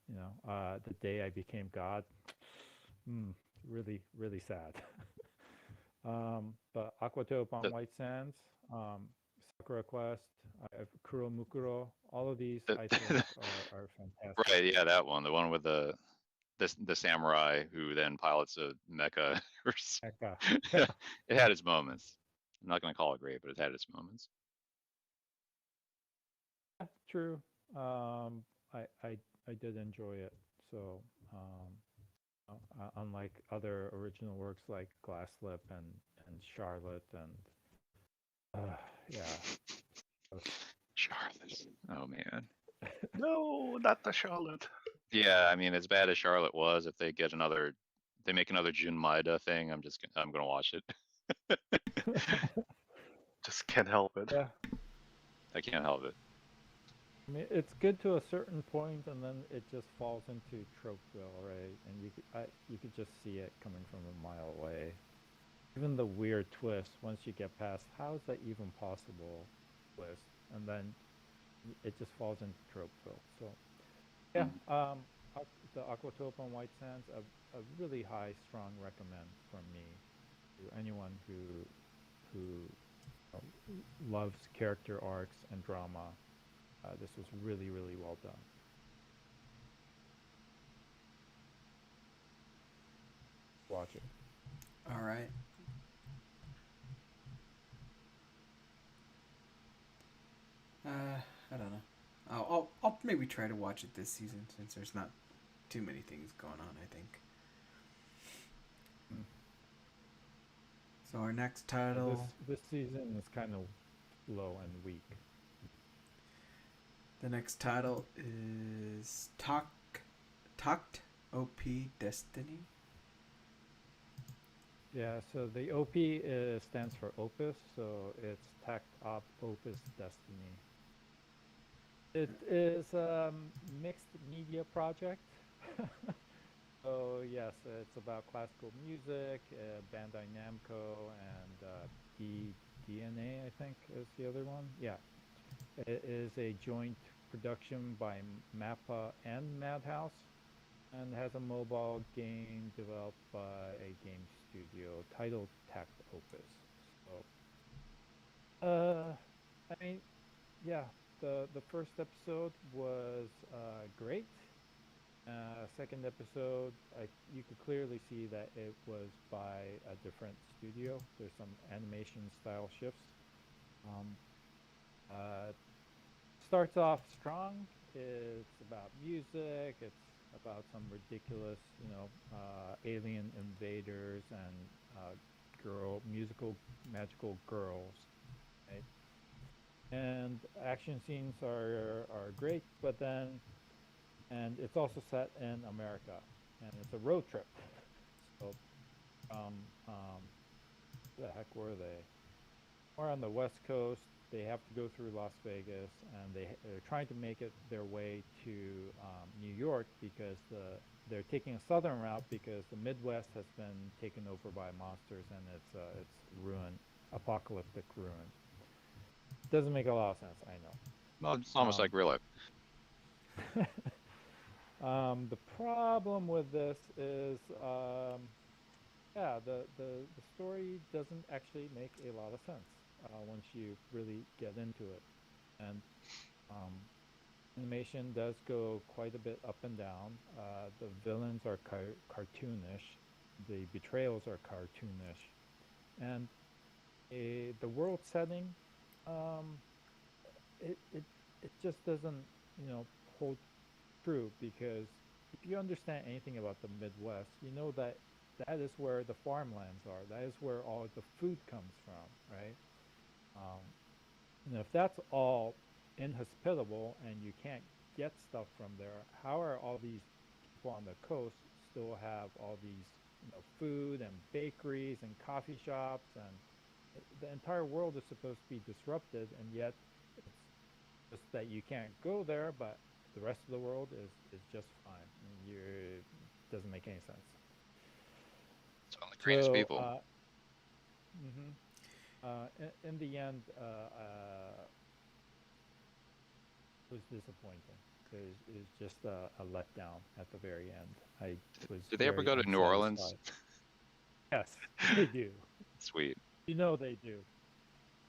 The Day I Became God, really, really sad. But Aquatope on White Sands, Sakura Quest, Kuro Mukuro, all of these I think are fantastic.
Right, yeah, that one, the one with the samurai who then pilots a mecha.
Mecha.
It had its moments. I'm not going to call it great, but it had its moments.
Yeah, true. I did enjoy it. So unlike other original works like Glass Slip and Charlotte and yeah.
Charlotte. Oh man.
No, not the Charlotte.
Yeah, I mean, as bad as Charlotte was, if they make another Jun Maeda thing, I'm gonna watch it.
Just can't help it.
Yeah.
I can't help it.
I mean, it's good to a certain point, and then it just falls into Tropeville, right? And you could just see it coming from a mile away. Even the weird twist, once you get past, how is that even possible? Twist, and then it just falls into Tropeville. So, yeah, the Aquatope on White Sands, a really high, strong recommend from me to anyone who loves character arcs and drama. This was really, really well done. Watch it.
All right. I don't know. I'll maybe try to watch it this season since there's not too many things going on, I think. So our next title.
This season is kind of low and weak.
The next title is Takt OP Destiny.
Yeah, so the OP stands for Opus, so it's Takt Op Opus Destiny. It is a mixed media project. So yes, it's about classical music, Bandai Namco, and DNA, I think, is the other one. Yeah. It is a joint production by Mappa and Madhouse, and has a mobile game developed by a game studio titled Tact Opus. So, I mean, yeah, the first episode was great. Second episode, you could clearly see that it was by a different studio. There's some animation style shifts. Um, uh, Starts off strong. It's about music. It's about some ridiculous, alien invaders and musical magical girls, right? And action scenes are great, but then and it's also set in America, and it's a road trip. So, um, the heck were they? Or on the West Coast, they have to go through Las Vegas, and they're trying to make it their way to New York because they're taking a southern route because the Midwest has been taken over by monsters and it's ruined, apocalyptic ruin. Doesn't make a lot of sense, I know.
Well, it's almost like real life.
The problem with this is, yeah, the story doesn't actually make a lot of sense once you really get into it. And um, animation does go quite a bit up and down. The villains are cartoonish, the betrayals are cartoonish, and the world setting, um, it just doesn't, hold true because if you understand anything about the Midwest, you know that that is where the farmlands are. That is where all the food comes from, right? Um, and if that's all inhospitable and you can't get stuff from there, how are all these people on the coast still have all these, food and bakeries and coffee shops and the entire world is supposed to be disrupted, and yet it's just that you can't go there, but the rest of the world is just fine. It doesn't make any sense.
It's one of the greatest
So,
people.
mhm. In the end, it was disappointing. It was just a letdown at the very end. I was
Did they ever
very
go to New Orleans?
unsatisfied. Yes, they do.
Sweet.
You know they do.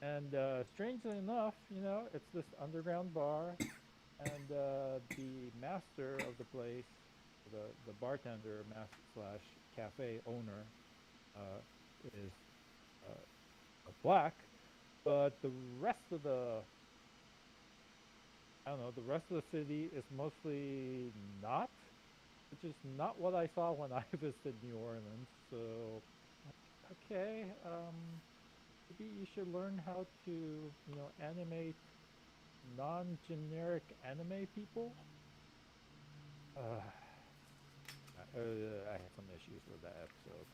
And strangely enough, it's this underground bar, and the master of the place, the bartender, master slash cafe owner, uh, is black, but the rest of the I don't know, the rest of the city is mostly not, which is not what I saw when I visited New Orleans. So, okay, maybe you should learn how to, animate non-generic anime people. Uh, I had some issues with that episode.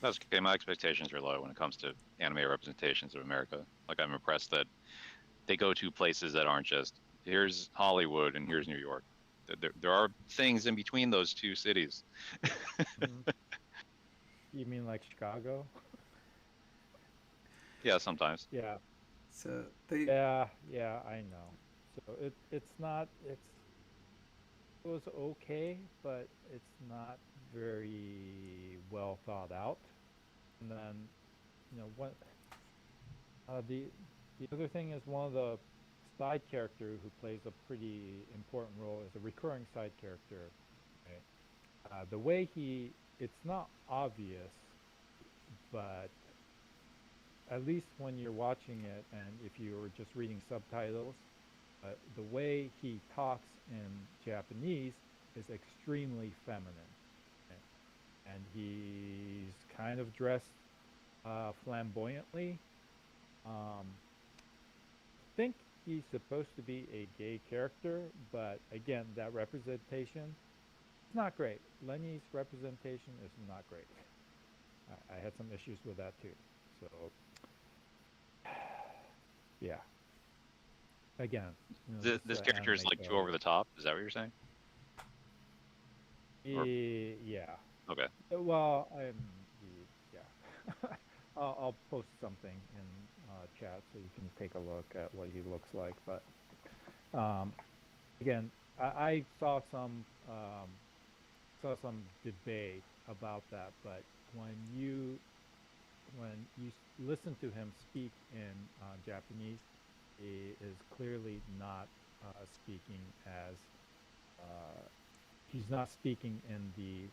That's okay. My expectations are low when it comes to anime representations of America. Like, I'm impressed that they go to places that aren't just here's Hollywood and here's New York. There are things in between those two cities.
Mm. You mean like Chicago?
Yeah, sometimes.
Yeah,
So they
yeah, I know. So it's not it was okay, but it's not very well thought out. And then, what the other thing is one of the side character who plays a pretty important role is a recurring side character. Right? The way it's not obvious, but at least when you're watching it, and if you were just reading subtitles, the way he talks in Japanese is extremely feminine, and he's kind of dressed flamboyantly. Um, I think he's supposed to be a gay character, but again, that representation is not great. Lenny's representation is not great. I had some issues with that too. So, yeah. Again,
This character is like too over the top. Is that what you're saying? Or
Yeah.
okay.
Well, yeah. I'll post something in chat so you can take a look at what he looks like. But um, again, I saw some debate about that. But when you listen to him speak in Japanese, he is clearly not speaking as he's not speaking in the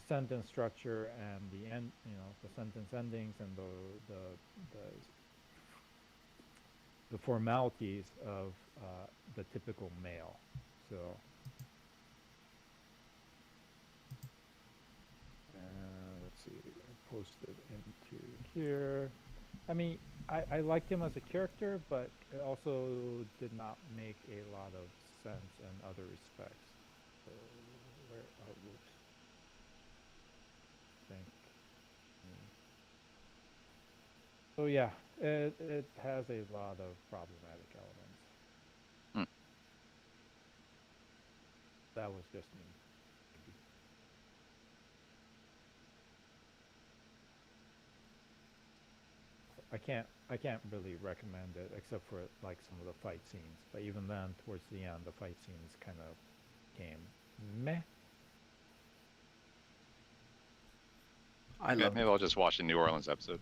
sentence structure and the end, the sentence endings and the the formalities of the typical male. So let's see, I posted into here. I mean, I liked him as a character, but it also did not make a lot of sense in other respects. So where? Oh, whoops. Think. So yeah, it has a lot of problematic elements.
Hmm.
That was just me. I can't really recommend it except for like some of the fight scenes. But even then, towards the end, the fight scenes kind of came meh.
I
Okay,
loved
maybe
it.
I'll just watch the New Orleans episode.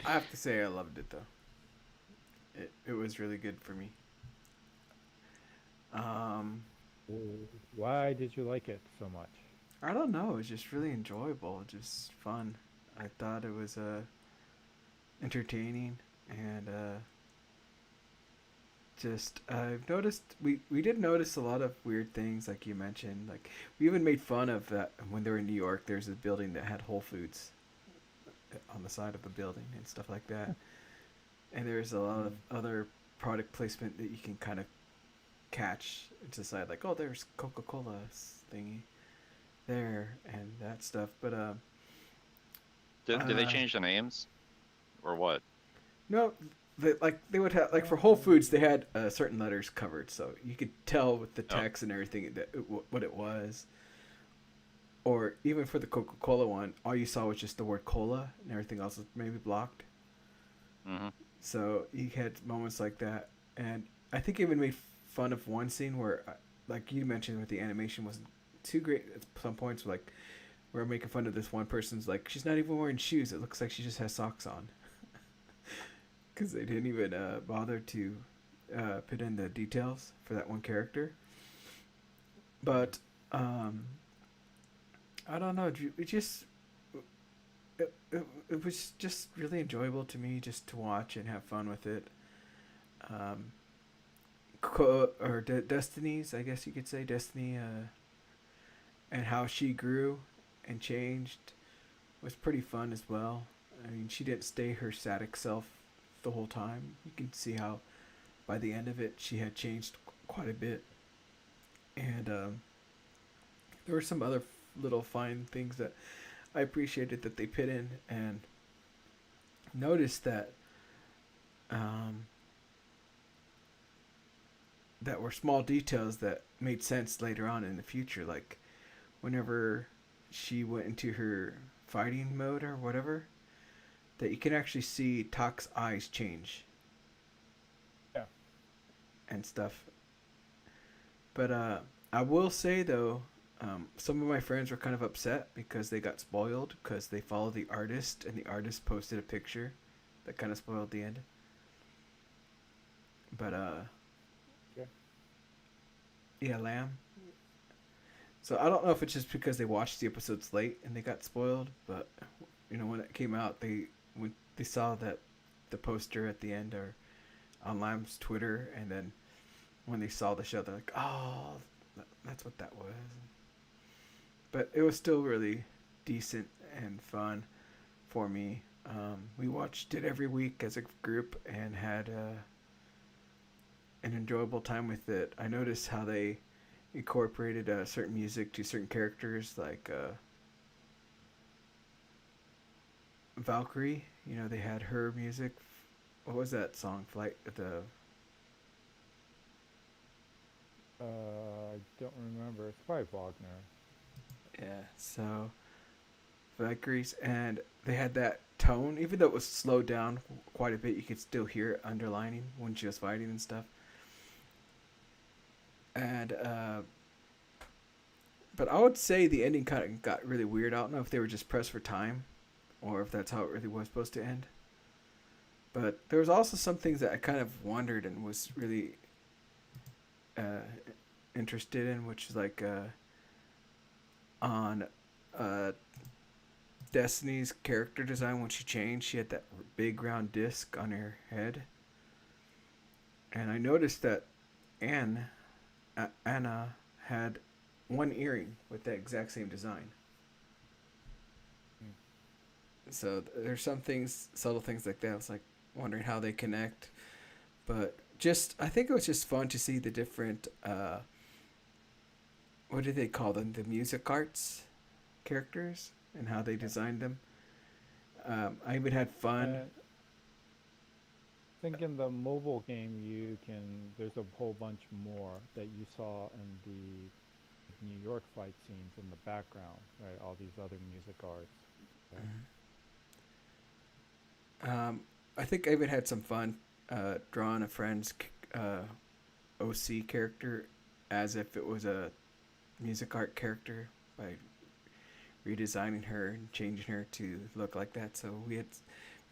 I have to say I loved it though. It was really good for me. Um,
Why did you like it so much?
I don't know. It was just really enjoyable, just fun. I thought it was entertaining and just I've noticed we did notice a lot of weird things like you mentioned. Like we even made fun of that when they were in New York. There's a building that had Whole Foods on the side of the building and stuff like that. And there's a lot of other product placement that you can kind of catch to decide like, oh, there's Coca-Cola thingy there and that stuff. But
Did they change the names, or what?
no, they would have like for Whole Foods they had certain letters covered, so you could tell with the
Oh,
text and everything what it was. Or even for the Coca-Cola one, all you saw was just the word cola, and everything else was maybe blocked.
mm-hmm.
So you had moments like that, and I think even made fun of one scene where, like you mentioned, with the animation wasn't too great at some points. Like we're making fun of this one person's like she's not even wearing shoes. It looks like she just has socks on, because they didn't even bother to put in the details for that one character. But I don't know. It just it was just really enjoyable to me just to watch and have fun with it. Um, Destiny's, I guess you could say Destiny, and how she grew and changed was pretty fun as well. I mean, she didn't stay her static self the whole time. You can see how by the end of it she had changed quite a bit, and there were some other little fine things that I appreciated that they put in and noticed that um, that were small details that made sense later on in the future. Like whenever she went into her fighting mode or whatever, that you can actually see Tak's eyes change
Yeah.
and stuff. But I will say though, some of my friends were kind of upset because they got spoiled because they followed the artist and the artist posted a picture that kind of spoiled the end. But
Yeah.
yeah, Lamb. So I don't know if it's just because they watched the episodes late and they got spoiled, but when it came out, when they saw that the poster at the end or on Lamb's Twitter, and then when they saw the show, they're like, "Oh, that's what that was." But it was still really decent and fun for me. We watched it every week as a group and had an enjoyable time with it. I noticed how they incorporated certain music to certain characters, like Valkyrie. They had her music. What was that song? Flight the
I don't remember. It's probably Wagner.
Yeah. So Valkyries, and they had that tone, even though it was slowed down quite a bit. You could still hear it underlining when she was fighting and stuff. And but I would say the ending kind of got really weird. I don't know if they were just pressed for time, or if that's how it really was supposed to end. But there was also some things that I kind of wondered and was really interested in, which is like on Destiny's character design. When she changed, she had that big round disc on her head, and I noticed that Anna had one earring with that exact same design. So there's some things, subtle things like that. I was like wondering how they connect, but just I think it was just fun to see the different what do they call them? The music arts characters and how they designed them. I even had fun.
I think in the mobile game there's a whole bunch more that you saw in the New York fight scenes in the background, right? All these other music arts. Yeah.
I think I even had some fun drawing a friend's OC character as if it was a music art character by redesigning her and changing her to look like that. So we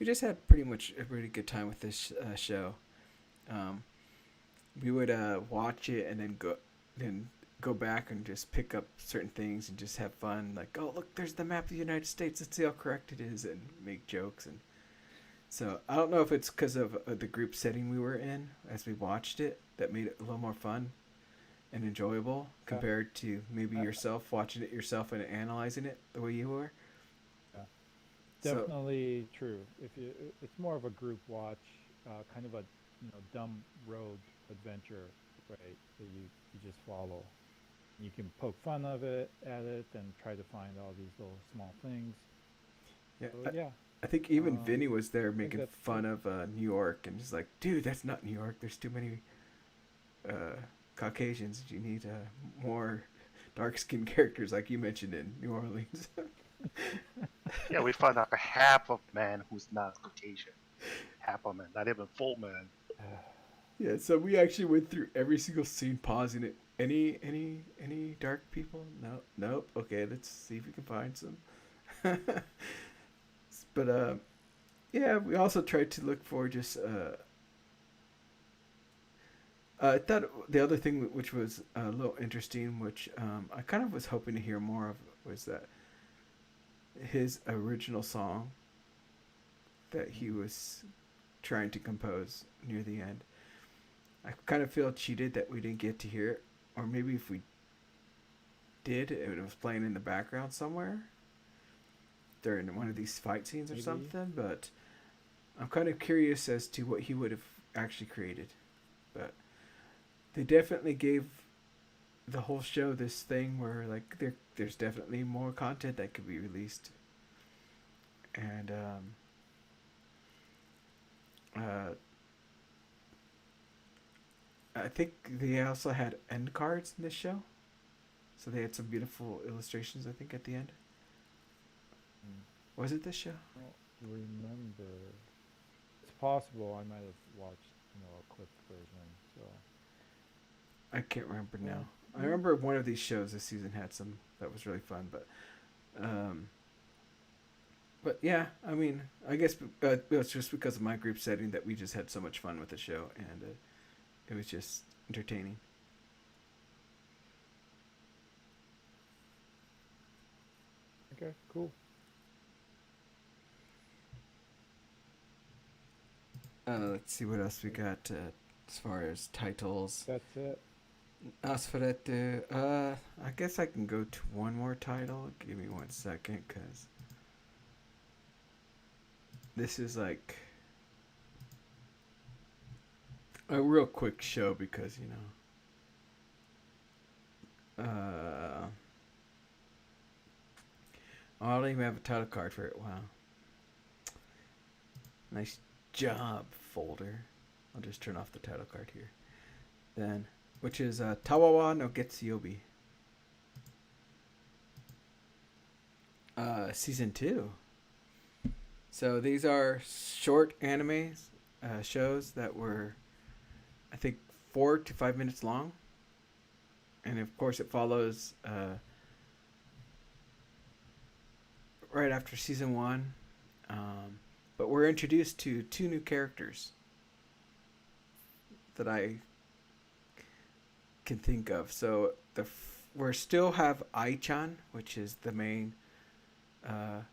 just had pretty much a really good time with this show. We would watch it and then go back and just pick up certain things and just have fun. Like, oh look, there's the map of the United States. Let's see how correct it is, and make jokes. And so I don't know if it's because of the group setting we were in as we watched it that made it a little more fun and enjoyable compared to maybe yourself watching it yourself and analyzing it the way you were.
Definitely true. It's more of a group watch, kind of a dumb road adventure, right? That you just follow. You can poke fun at it, and try to find all these little small things.
Yeah,
So,
I think even Vinny was there making fun
true.
of New York and just like, dude, that's not New York. There's too many Caucasians. You need more dark-skinned characters like you mentioned in New Orleans.
Yeah, we found out a half of man who's not Caucasian. Half of man, not even full man.
Yeah, so we actually went through every single scene, pausing it. Any dark people? No, nope. Okay, let's see if we can find some. But yeah, we also tried to look for just. I thought the other thing which was a little interesting, which I kind of was hoping to hear more of, was that his original song that he was trying to compose near the end. I kind of feel cheated that we didn't get to hear it, or maybe if we did, it was playing in the background somewhere during one of these fight scenes or something. But I'm kind of curious as to what he would have actually created. But they definitely gave the whole show this thing where like there's definitely more content that could be released, and I think they also had end cards in this show, so they had some beautiful illustrations. I think at the end. Was it this show?
I don't remember. It's possible I might have watched a clipped version. So
I can't remember now. I remember one of these shows this season had some that was really fun, but yeah, I mean, I guess it's just because of my group setting that we just had so much fun with the show, and it was just entertaining.
okay, cool.
Let's see what else we got as far as titles.
That's it.
As for that, I guess I can go to one more title. Give me 1 second, cause this is like a real quick show because I don't even have a title card for it. Wow, nice job, folder. I'll just turn off the title card here. Then, which is Tawawa no Getsuyobi. season 2. So these are short animes, shows that were, I think, 4 to 5 minutes long, and of course it follows right after season 1. But we're introduced to 2 new characters that I can think of. So we still have Ai-chan, which is the main. I'm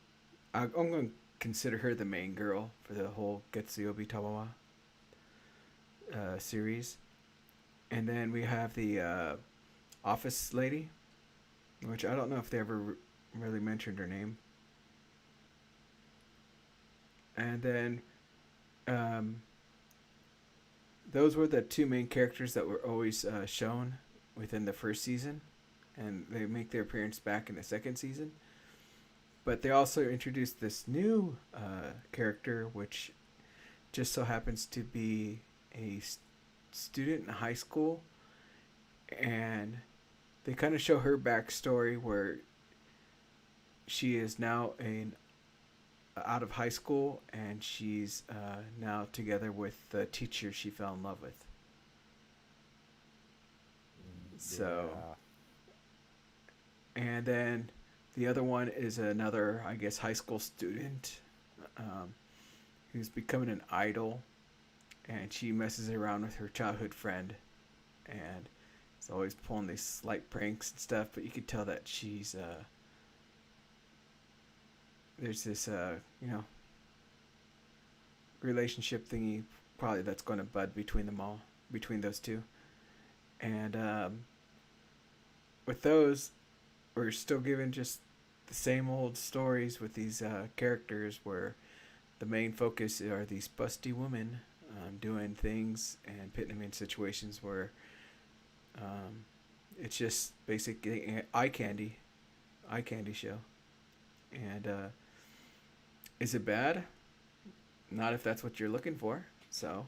going to consider her the main girl for the whole Getsuyobi Tawawa series. And then we have the office lady, which I don't know if they ever really mentioned her name. And then those were the 2 main characters that were always shown within the first season, and they make their appearance back in the second season. But they also introduced this new character, which just so happens to be a student in high school, and they kind of show her backstory where she is now out of high school, and she's now together with the teacher she fell in love with. So, and then the other one is another, I guess, high school student who's becoming an idol, and she messes around with her childhood friend, and is always pulling these slight pranks and stuff. But you could tell that she's there's this relationship thingy probably that's going to bud between those 2. And with those, we're still given just the same old stories with these characters where the main focus are these busty women doing things and putting them in situations where it's just basically eye candy show. And is it bad? Not if that's what you're looking for. So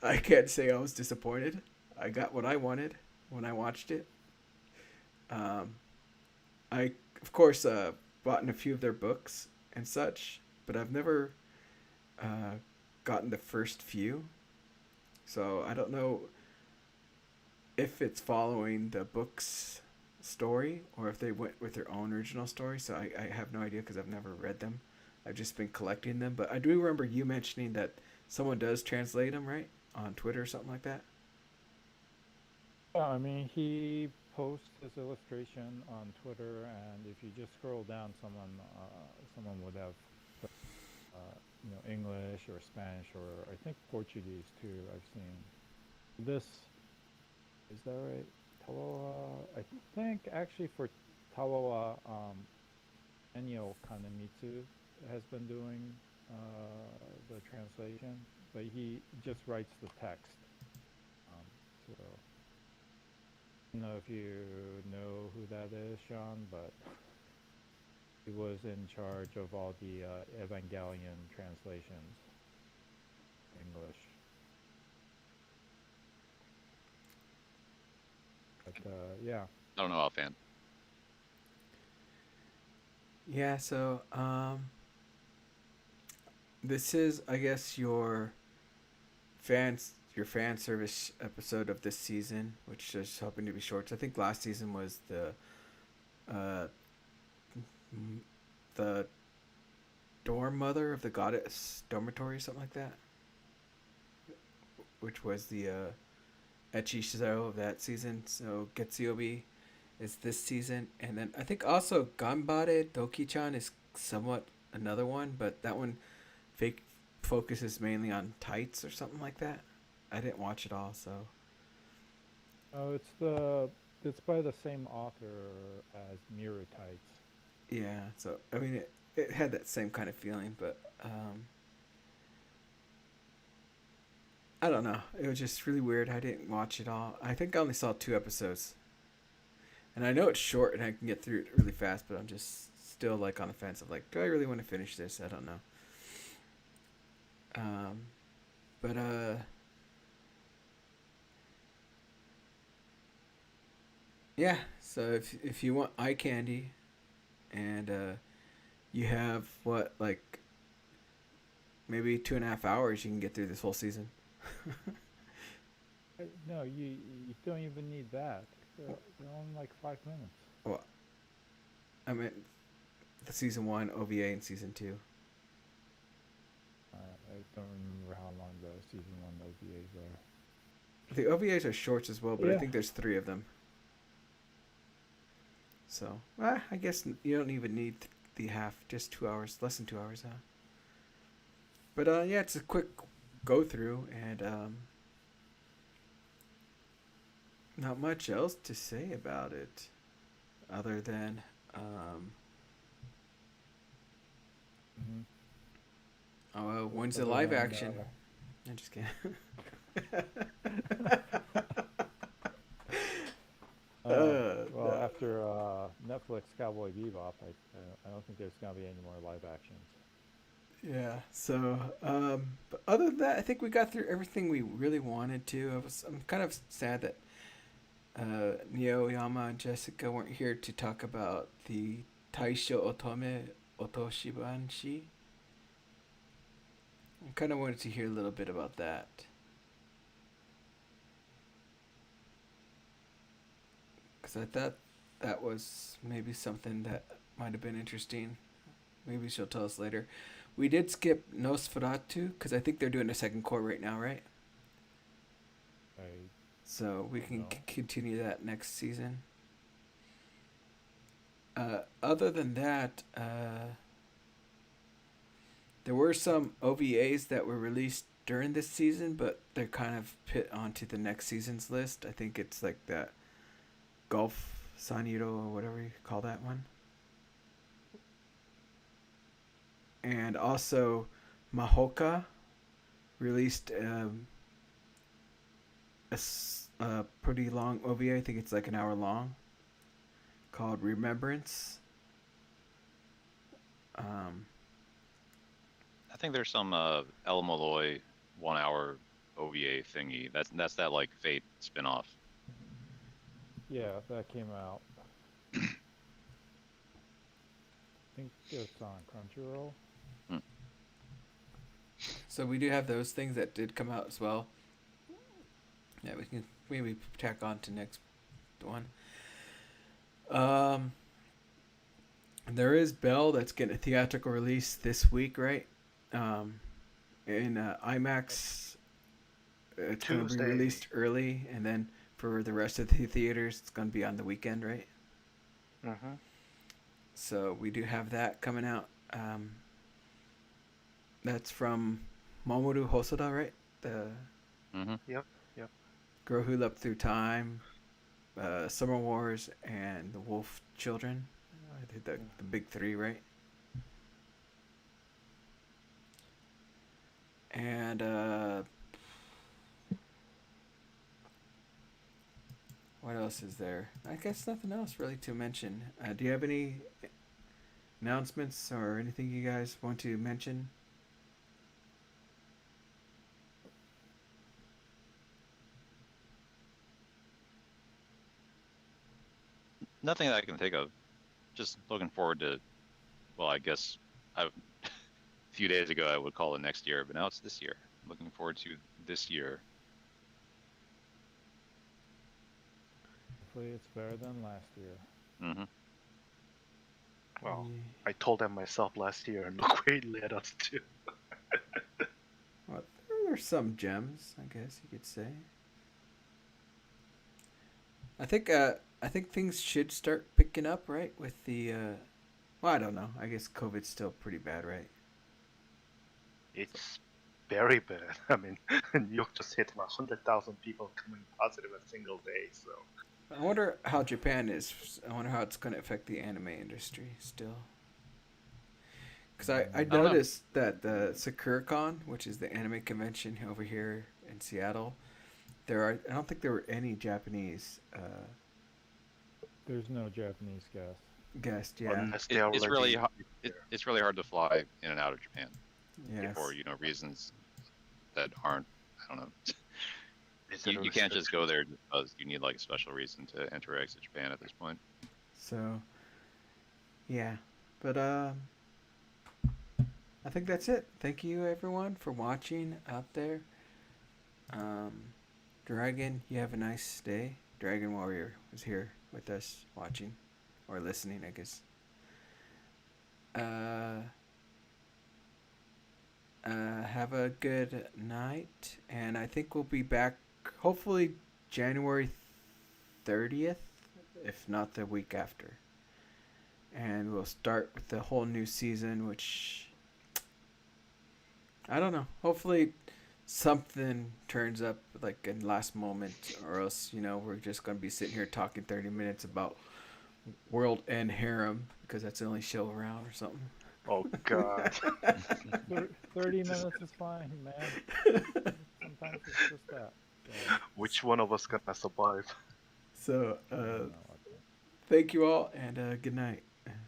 I can't say I was disappointed. I got what I wanted when I watched it. I, of course, bought in a few of their books and such, but I've never gotten the first few. So I don't know if it's following the book's story or if they went with their own original story. So I have no idea because I've never read them. I've just been collecting them. But I do remember you mentioning that someone does translate them, right? On Twitter or something like that.
Yeah, I mean, he posts his illustration on Twitter, and if you just scroll down, someone would have, English or Spanish or I think Portuguese too. I've seen this. Is that right? Tawawa. I think actually for Tawawa, Ennio Kanemitsu has been doing the translation, but he just writes the text. So I don't know if you know who that is, Sean, but he was in charge of all the Evangelion translations in English. But yeah.
I don't know offhand.
Yeah, so this is, I guess, your fan service episode of this season, which is hoping to be short. So I think last season was the dorm mother of the goddess dormitory, something like that, which was the ecchi show of that season. So Getsuyobi is this season, and then I think also Ganbare Doki-chan is somewhat another one, but that one focuses mainly on tights or something like that. I didn't watch it all, so.
Oh, it's by the same author as Mirror Tights.
Yeah, so I mean it had that same kind of feeling, but I don't know. It was just really weird. I didn't watch it all. I think I only saw 2 episodes. And I know it's short and I can get through it really fast, but I'm just still like on the fence of like, do I really want to finish this? I don't know. But yeah, so if you want eye candy and you have what, like maybe 2.5 hours, you can get through this whole season.
No, you don't even need that. They're only like 5 minutes.
Well, I mean, the season one OVA and season two.
I don't remember how long the season one OVAs are.
The OVAs are shorts as well, but I
Yeah.
think there's 3 of them. So, I guess you don't even need the half, just 2 hours, less than 2 hours, huh? But yeah, it's a quick go through, and not much else to say about it, other than
Mm-hmm.
when's the
Other
live
than
action? I'm just kidding.
well, after Netflix Cowboy Bebop, I don't think there's gonna be any more live actions.
Yeah. So, but other than that, I think we got through everything we really wanted to. I'm kind of sad that Neo, Yama, and Jessica weren't here to talk about the Taisho Otome Otoshibanshi. I kind of wanted to hear a little bit about that. Because I thought that was maybe something that might have been interesting. Maybe she'll tell us later. We did skip Nosferatu because I think they're doing a second core right now, right?
I
So we can
No.
continue that next season. Other than that, there were some OVAs that were released during this season, but they're kind of put onto the next season's list. I think it's like that Golf Saniro or whatever you call that one. And also, Mahoka released a pretty long OVA. I think it's like an hour long, called Remembrance.
I think there's some El Malloy 1 hour OVA thingy. That's that like Fate spinoff.
Yeah, that came out. I think it's on Crunchyroll.
So we do have those things that did come out as well. Yeah, we can maybe tack on to next one. There is Belle that's getting a theatrical release this week, right? In IMAX, it's going to be
Tuesday.
released early, and then for the rest of the theaters, it's going to be on the weekend, right?
Mm-hmm.
So we do have that coming out. That's from Mamoru Hosoda, right? The
Mm-hmm.
Yep.
Girl Who Leapt Through Time, Summer Wars, and The Wolf Children. I think the big 3, right? And what else is there? I guess nothing else really to mention. Do you have any announcements or anything you guys want to mention?
Nothing that I can think of. Just looking forward to. Well, I guess a few days ago I would call it next year, but now it's this year. Looking forward to this year.
Hopefully, it's better than last year.
Mm-hmm.
Well,
Yeah.
I told them myself last year, and look where it led us to.
Well, there are some gems, I guess you could say. I think things should start picking up, right? With the well, I don't know. I guess COVID's still pretty bad, right?
It's very bad. I mean, New York just hit 100,000 people coming positive a single day. So
I wonder how Japan is. I wonder how it's going to affect the anime industry still. Because I
don't know.
noticed that the SakuraCon, which is the anime convention over here in Seattle, I don't think there were any Japanese
There's no Japanese
guests. Yeah,
unless they
It's really
already
it's really hard to fly in and out of Japan
yes.
for reasons that aren't. I don't know.
Visitor
You can't just go
restrictions.
there because you need like a special reason to enter or exit Japan at this point.
So, Yeah, but I think that's it. Thank you everyone for watching out there. Um, Dragon, you have a nice day. Dragon Warrior was here with us watching or listening, I guess. Uh, have a good night, and I think we'll be back hopefully January 30th, if not the week after. And we'll start with the whole new season, which I don't know. Hopefully something turns up like in last moment, or else we're just gonna be sitting here talking 30 minutes about World End Harem because that's the only show around or something.
Oh God.
30
This-
minutes is fine, man. Sometimes it's just that. So,
Which one of us gonna survive?
So
I don't know.
thank you all, and good night.